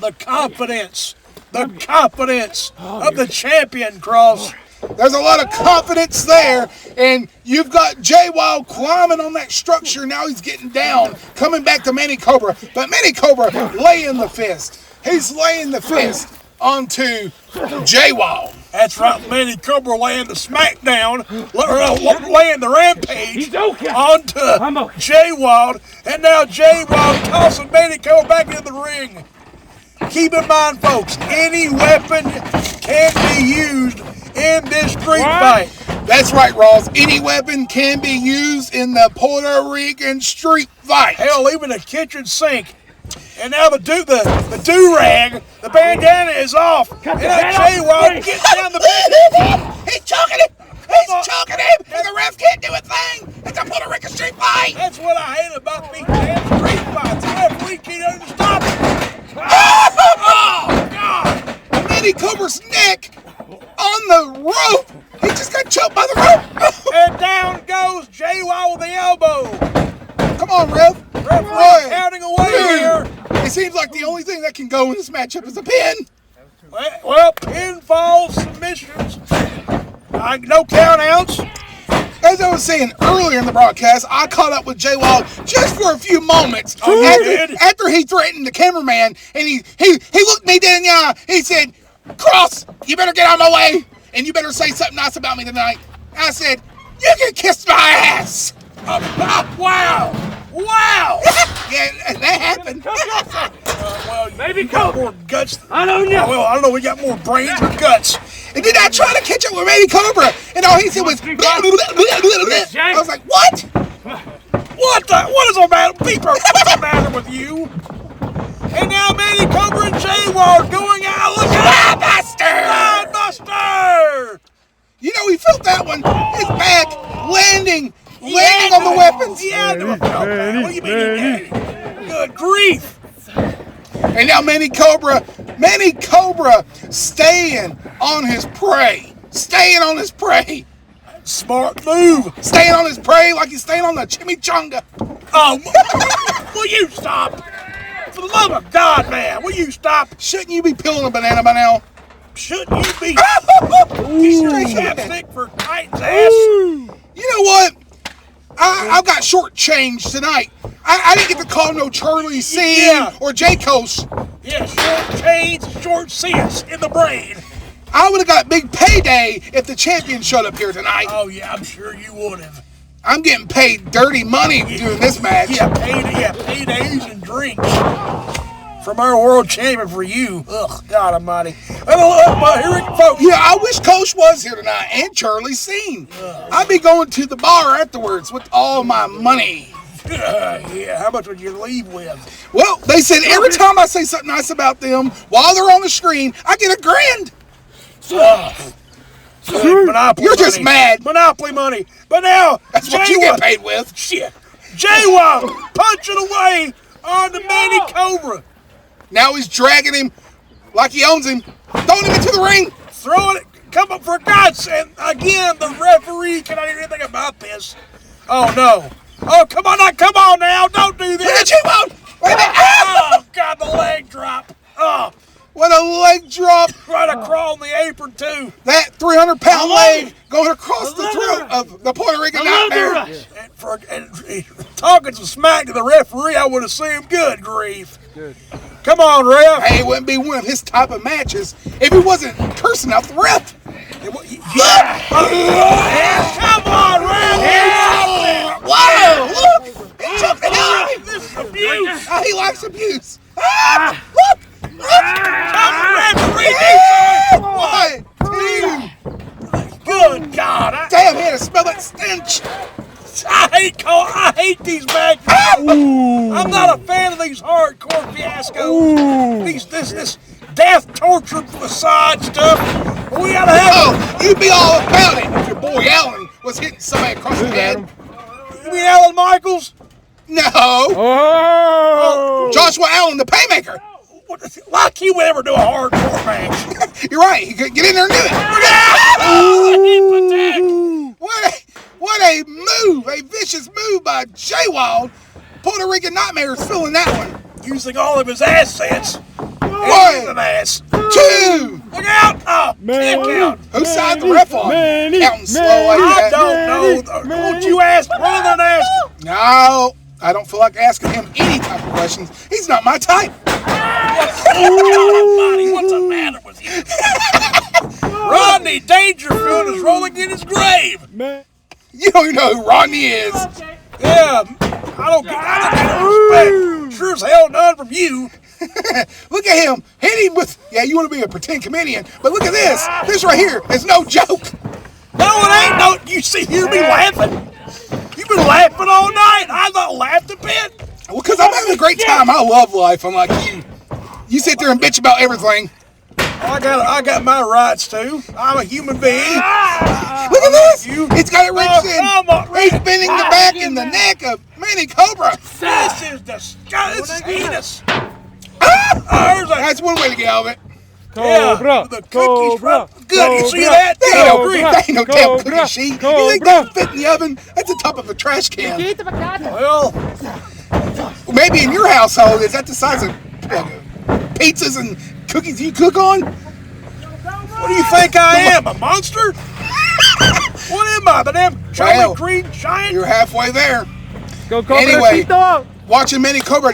The confidence of the champion, Cross. There's a lot of confidence there, and you've got Jay Wylde climbing on that structure. Now he's getting down, coming back to Manny Cobra. But Manny Cobra laying the fist. He's laying the fist onto Jay Wylde. That's right, Manny Cobra laying the smackdown, laying the rampage onto Jay Wylde, and now Jay Wylde tossing Manny Cobra back into the ring. Keep in mind, folks, any weapon can be used in this street fight. That's right, Ross. Any weapon can be used in the Puerto Rican street fight. Hell, even a kitchen sink. And now the do-rag, the bandana is off. And now Jay Wylde gets down the bandana. He's choking him. He's choking him. And the ref can't do a thing. It's a Puerto Rican street fight. That's what I hate about these damn street fights. The referee can't even stop it. Oh, God. Manny Cobra's neck on the rope. He just got choked by the rope. And down goes Jay Wylde with the elbow. Come on, ref. Referee counting away here. It seems like the only thing that can go in this matchup is a pin. Well, pinfall submissions. No count outs. as I was saying earlier in the broadcast, I caught up with Jay Wylde just for a few moments after he threatened the cameraman, and he looked me dead in the eye. He said, "Cross, you better get out of my way, and you better say something nice about me tonight." I said, "You can kiss my ass." Wow! Yeah, that happened. Well, maybe got more guts. I don't know. Well, I don't know. We got more brains or guts. And then I tried to catch up with Manny Cobra, and all he said was, blah, blah, blah, blah, blah, blah. I was like, what? What is the matter? What's the matter with you? And now Manny Cobra and Jay Wylde going out. Look at that! Buster! You know, he felt that one. His back landing on the weapons. Yeah, what do you mean? Good grief! And now Manny Cobra staying on his prey. Smart move. Staying on his prey like he's staying on the chimichanga. Oh, will you stop? For the love of God, man, will you stop? Shouldn't you be peeling a banana by now? Shouldn't you be? Chapstick for Titan's ass. You know what? I got shortchanged tonight. I didn't get to call no Charlie C or J Coast. Yeah, short chains, short seats in the brain. I would have got big payday if the champion showed up here tonight. Oh yeah, I'm sure you would have. I'm getting paid dirty money doing this match. Yeah, paydays and drinks from our world champion for you. Ugh, God Almighty. Here, folks. Yeah, I wish Coach was here tonight and Charlie Scene. I'd be going to the bar afterwards with all my money. Yeah, how much would you leave with? Well, they said every time I say something nice about them while they're on the screen, I get $1,000. Monopoly You're money. just mad. Monopoly money. But now, That's what you get paid with. Shit. Jay Wylde punching away on the Manny Cobra. Now he's dragging him like he owns him, throwing him into the ring. Throwing it. Come up for God's sake. Again, the referee cannot hear anything about this. Oh, no. Oh, come on now. Don't do this. Look at you, Wylde. Wait a minute. Oh, God, the leg drop. Oh, What a leg drop. right across the apron, too. That 300-pound leg going across the throat of the Puerto Rican nightmare. And talking some smack to the referee, I would assume. Good grief. Good. Come on, ref. Hey, it wouldn't be one of his type of matches if he wasn't cursing out the ref. Come on, ref. Whoa, look. He took the hell out of him. This is abuse. Oh, he likes abuse. Look. One, two. Good God. Damn, he had to smell that stench. I hate these matches. I'm not a fan of these hardcore fiascos. This death torture facade stuff. We gotta have. Oh, you'd be all about it if your boy Allen was hitting somebody across the head. You mean Alan Michaels? No. Oh. Joshua Allen, the Paymaker. Like he would ever do a hardcore match. You're right. He could get in there and do it. What a move. A vicious move by Jay Wylde. Puerto Rican Nightmare's feeling that one. Using all of his assets. One, An ass. two. Look out! Oh, can't count. Who signed the ref on? Counting slow like I that. don't know. Won't you ask rather than ask? No, I don't feel like asking him any type of questions. He's not my type. What's the matter with you? Rodney Dangerfield is rolling in his grave. You don't even know who Rodney is. Yeah, I don't get respect. Sure as hell none from you. Look at him. Hit him with, yeah, you want to be a pretend comedian, but look at this. This right here is no joke. No, it ain't no. You hear me laughing? You've been laughing all night. I not laughed a bit. Well, because I'm having a great time. I love life, unlike you. You sit there and bitch about everything. I got my rights too. I'm a human being. Look at this. It's got it wrenched in. He's bending the back and the neck of Manny Cobra. This is disgusting. This is heinous. That's one way to get out of it. Cobra, the cookies rough. Good, you see that? That ain't no damn cookie sheet. You think that fit in the oven? That's the top of a trash can. Well, maybe in your household, is that the size of pizzas and cookies you cook on? what do you think I am, a monster? What am I, the damn Charlie Creed giant? You're halfway there. Go, Cobra. Anyway, watching Manny Cobra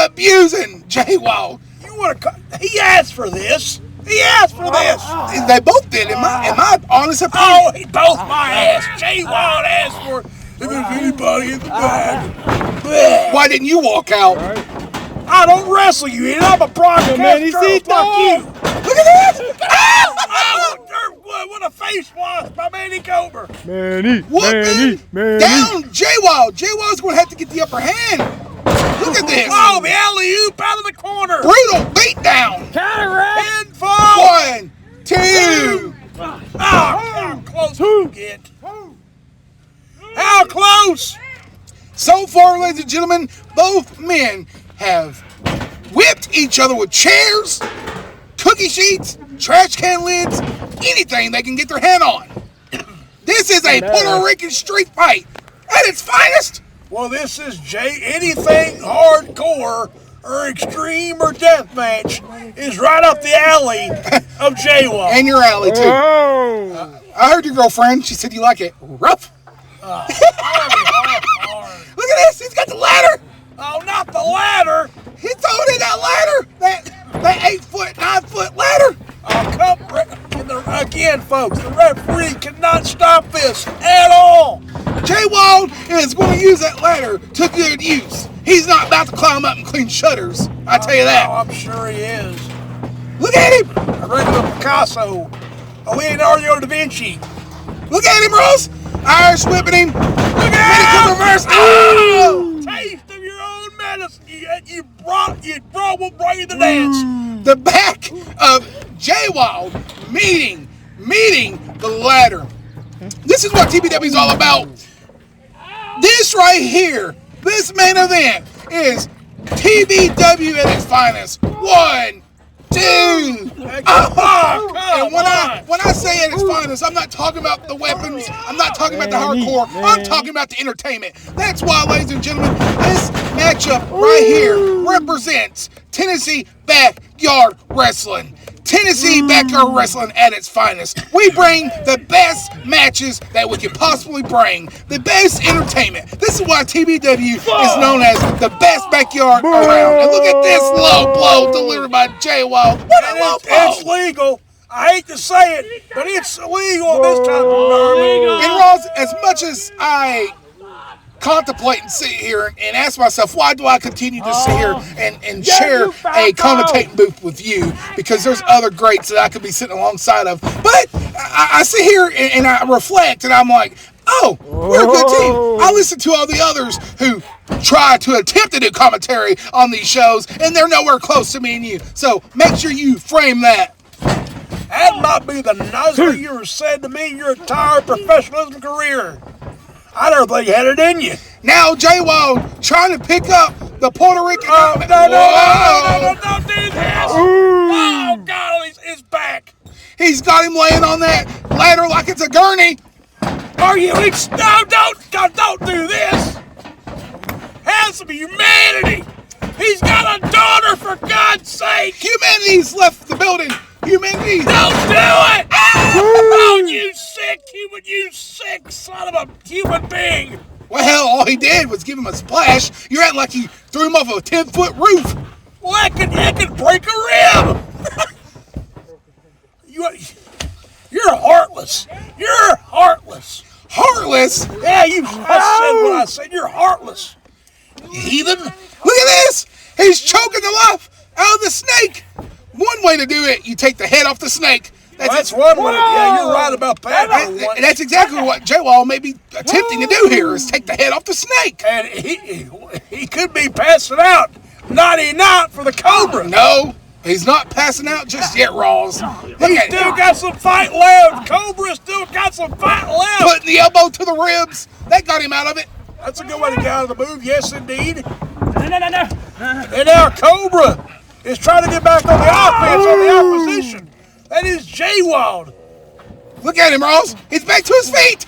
abusing Jay Wylde. You want to? He asked for this. He asked for this. They both did, in my honest opinion. Oh, he both my ass. Jay Wylde asked for it. If there's anybody in the back. Why didn't you walk out? I don't wrestle you, and I'm a broadcaster. Manny, see, fuck you. Look at this! What a face wash by Manny Cobra. Manny, Whooping down Jay Wylde. Jay Wylde's going to have to get the upper hand. Look at this. Oh, the alley-oop out of the corner. Brutal beat down. Pinfall. 1, 2. How close did you get? How close? So far, ladies and gentlemen, both men have whipped each other with chairs, cookie sheets, trash can lids, anything they can get their hand on. This is a Puerto Rican street fight at its finest. Well, this is anything hardcore or extreme or deathmatch is right up the alley of Jay Wylde. And your alley, too. I heard your girlfriend. She said you like it rough. Look at this. He's got the ladder. Oh, not the ladder. He's throwing in that ladder. That 8-foot, 9-foot ladder. Again, folks, the referee cannot stop this at all. Jay Wylde is going to use that ladder to good use. He's not about to climb up and clean shutters. I tell you that. Oh, I'm sure he is. Look at him. A regular Picasso. A Leonardo da Vinci. Look at him, Rose. Irish whipping him. Look at him. Reverse. Oh! Taste of your own medicine. You brought will bring you the dance. The back of Jay Wylde meeting the ladder. This is what TBW is all about. This right here, this main event is TBW at its finest. 1, 2. And when I say at its finest, I'm not talking about the weapons. I'm not talking about the hardcore. I'm talking about the entertainment. That's why, ladies and gentlemen, this matchup right here represents Tennessee Backyard Wrestling. Tennessee Backyard Wrestling at its finest. We bring the best matches that we can possibly bring. The best entertainment. This is why TBW is known as the best backyard around. And look at this low blow delivered by Jay Wylde. What a low blow. It's legal. I hate to say it, but it's illegal this type of environment. And Ross, as much as I contemplate and sit here and ask myself, why do I continue to sit here and share a commentating booth with you? Because there's other greats that I could be sitting alongside of. But I sit here and I reflect and I'm like, oh, we're a good team. I listen to all the others who try to attempt to do commentary on these shows, and they're nowhere close to me and you. So make sure you frame that. That might be the nicest thing you ever said to me in your entire professionalism career. I don't think you had it in you. Now Jay Wylde trying to pick up the Puerto Rican. No, don't do this. Oh, God, his back. He's got him laying on that ladder like it's a gurney. Are you? No, don't do this. Have some humanity. He's got a daughter, for God's sake. Humanity's left the building. Humanity. Don't do it. Oh, you sick son of a human being. Well, all he did was give him a splash. You're acting like he threw him off a 10-foot roof. Well, that could break a rib. You're heartless. You're heartless. Heartless? Yeah, I said what I said. You're heartless. You heathen. Look at this. He's choking the life out of the snake. One way to do it, you take the head off the snake. That's one way. Yeah, you're right about that. And that's exactly what Jay Wylde may be attempting to do here, is take the head off the snake. And he could be passing out. Not for the Cobra. No, he's not passing out just yet, Rawls. He's still got some fight left. Cobra still got some fight left. Putting the elbow to the ribs. That got him out of it. That's a good way to get out of the move. Yes, indeed. No. And now Cobra is trying to get back on the offense, on the opposition. That is Jay Wylde. Look at him, Ross. He's back to his feet.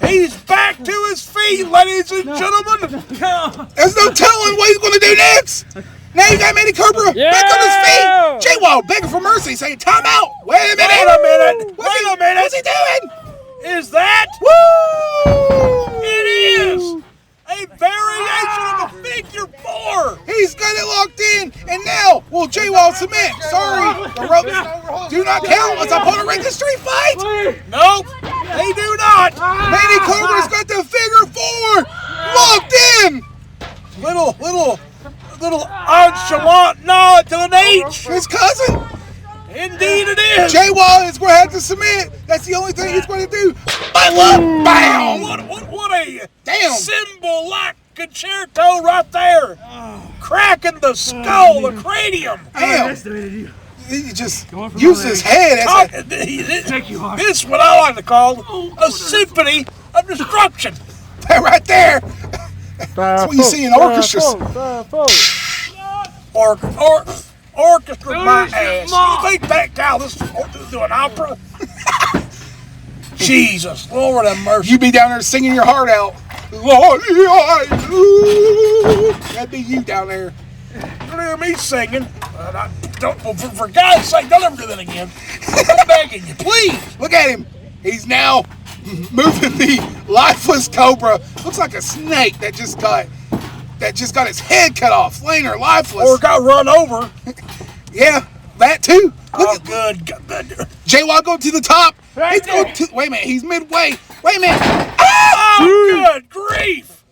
He's back to his feet, ladies and gentlemen. There's no telling what he's going to do next. Now you got Manny Cobra back on his feet. Jay Wylde begging for mercy, saying, time out. Wait a minute. Wait a minute. What's he doing? Is that? Woo! It is a variation of a figure 4. He's got it locked in, and now will J Wylde submit? Sorry, the ropes do not count as a Puerto Rican street fight. Nope, they do not. Manny Cobra's got the figure 4 locked in. Little nonchalant nod to an H. His cousin. Indeed it is. J Wylde is going to have to submit. That's the only thing he's going to do. By luck, bam! What a Damn. symbol-like concerto right there. Cracking the skull, the cranium. Damn. He just used his head as a... This is what I like to call a symphony of destruction. right there. That's what you see in orchestras. Orchestra my ass. You think that cow this is doing opera? Jesus, Lord have mercy. You be down there singing your heart out. That'd be you down there. You don't hear me singing. For God's sake, don't ever do that again. I'm begging you, please. Look at him. He's now moving the lifeless Cobra. Looks like a snake that just got his head cut off, laying there lifeless. Or got run over. Yeah, that too. Oh, good. J Wylde going to the top. Wait a minute, he's midway. Wait a minute. Ah! Oh, good grief.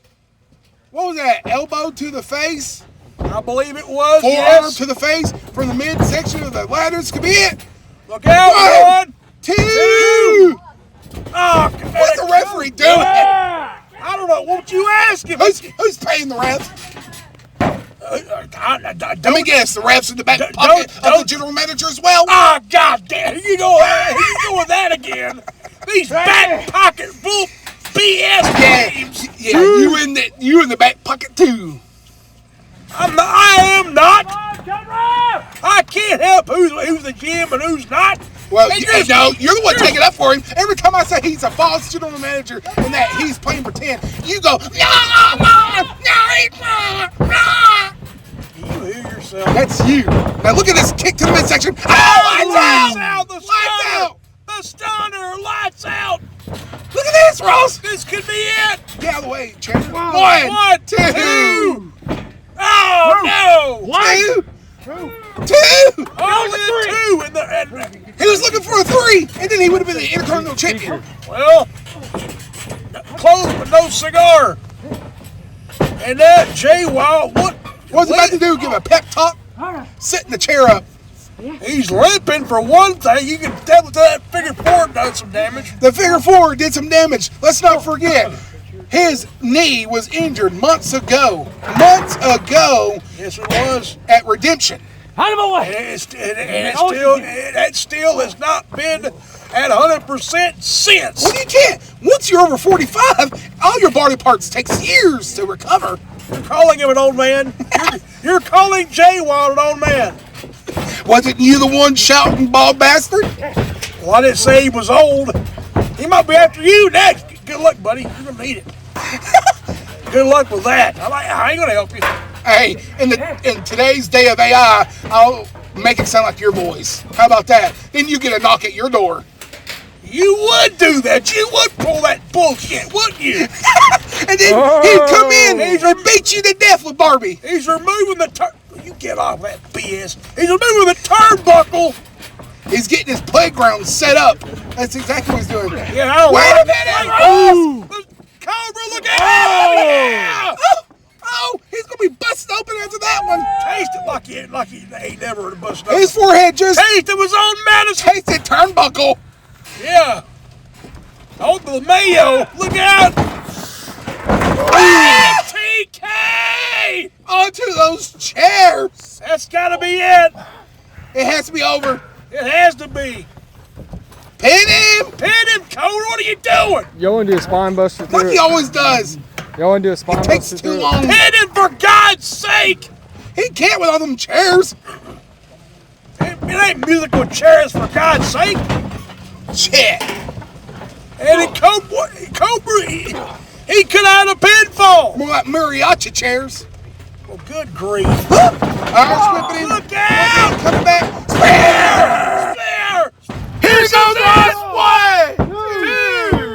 What was that? Elbow to the face? I believe it was. Forearm to the face from the midsection of the ladders. Could be it. Look out, 1, 2. Oh, What's the referee doing? I don't know. Won't you ask him? Who's paying the refs? Let me guess. The refs in the back pocket of the general manager as well. Oh, God damn! You go with that again. These back pocket bull BS games. Yeah, you in the back pocket too. I am not. I can't help who's the GM and who's not. Well, you're the one taking up for him. Every time I say he's a false general manager and that he's playing pretend, you go, no. You hear yourself. That's you. Now look at this kick to the midsection. Oh, lights out! Lights out! The stunner, lights out! Look at this, Ross! This could be it! Get out of the way, Chandler. 1, 2! Oh, no! 2! Only a 2 in the... He was looking for a 3, and then he would have been the Intercontinental Champion. Well, close but no cigar. And that J Wylde, what was he about to do? Give a pep talk? Setting the chair up. He's limping for one thing. You can tell that figure 4 done some damage. The figure 4 did some damage. Let's not forget, his knee was injured months ago. Yes, it was. At Redemption. Out of my way. It still has not been at 100% since. Well, you can't. Once you're over 45, all your body parts takes years to recover. You're calling him an old man. You're calling J Wylde an old man. Wasn't you the one shouting, bald bastard? Well, I didn't say he was old. He might be after you next. Good luck, buddy. You're gonna need it. Good luck with that. I ain't gonna help you. Hey, in today's day of AI, I'll make it sound like your voice. How about that? Then you get a knock at your door. You would do that. You would pull that bullshit, wouldn't you? And then he'd come in and beat you to death with Barbie. He's removing the You get off that BS. He's removing the turnbuckle. He's getting his playground set up. That's exactly what he's doing. Yeah, wait a minute, Ross! Cobra, look out! Oh, yeah! Oh, he's gonna be busted open after that one. Taste it like he ain't never busted open. His forehead just tasted his own medicine. Tasted turnbuckle. Yeah. Oh, the mayo. Look out. TK! Onto those chairs. That's gotta be it. It has to be over. It has to be. Pin him! Pin him, Cobra! What are you doing? Y'all want to do a spine buster through Like he always does. Y'all want to do a spine buster takes too long. Pin him, for God's sake! He can't with all them chairs. It ain't musical chairs, for God's sake. Shit. And Cobra, he could have had a pinfall. More like mariachi chairs. Well, good grief. Irish whipping him. Look out! Coming back. Spear! Spear! Here goes this way! 2!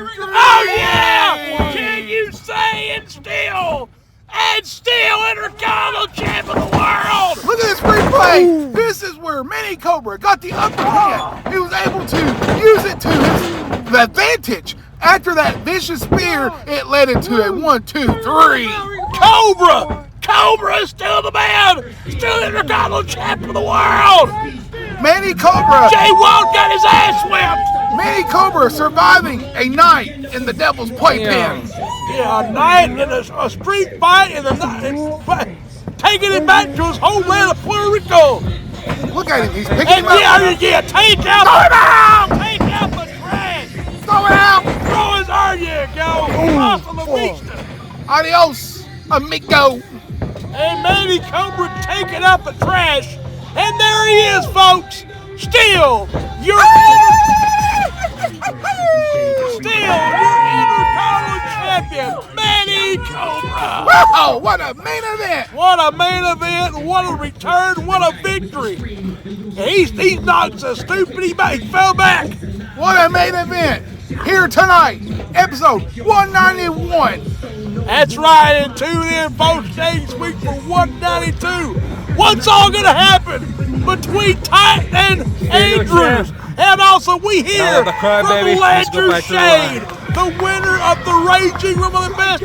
and still Intercontinental Champ of the world. Look at this replay. This is where Manny Cobra got the upper hand. He was able to use it to his advantage. After that vicious spear, it led into a 1, 2, 3. Cobra is still the man. Still Intercontinental Champ of the world. Manny Cobra. Jay Wylde got his ass whipped. Manny Cobra surviving a night in the Devil's Playpen. Yeah, a night in a street fight in the night, taking it back to his homeland of Puerto Rico. Look at him, he's picking And him up. take out the trash. Throw it out. Throw his, there you go. Awesome, Adios, amigo. And Manny Cobra taking out the trash. And there he is, folks. Still, your Intercontinental Champion, Manny Cobra. Wow, what a main event. What a main event, what a return, what a victory. He's not so stupid, he fell back. What a main event. Here tonight, episode 191. That's right, and tune in, folks, next week for 192. What's all gonna happen between Titan and Andrews? And also, we hear from Ledger Shade, the winner of the Raging Room of the Best.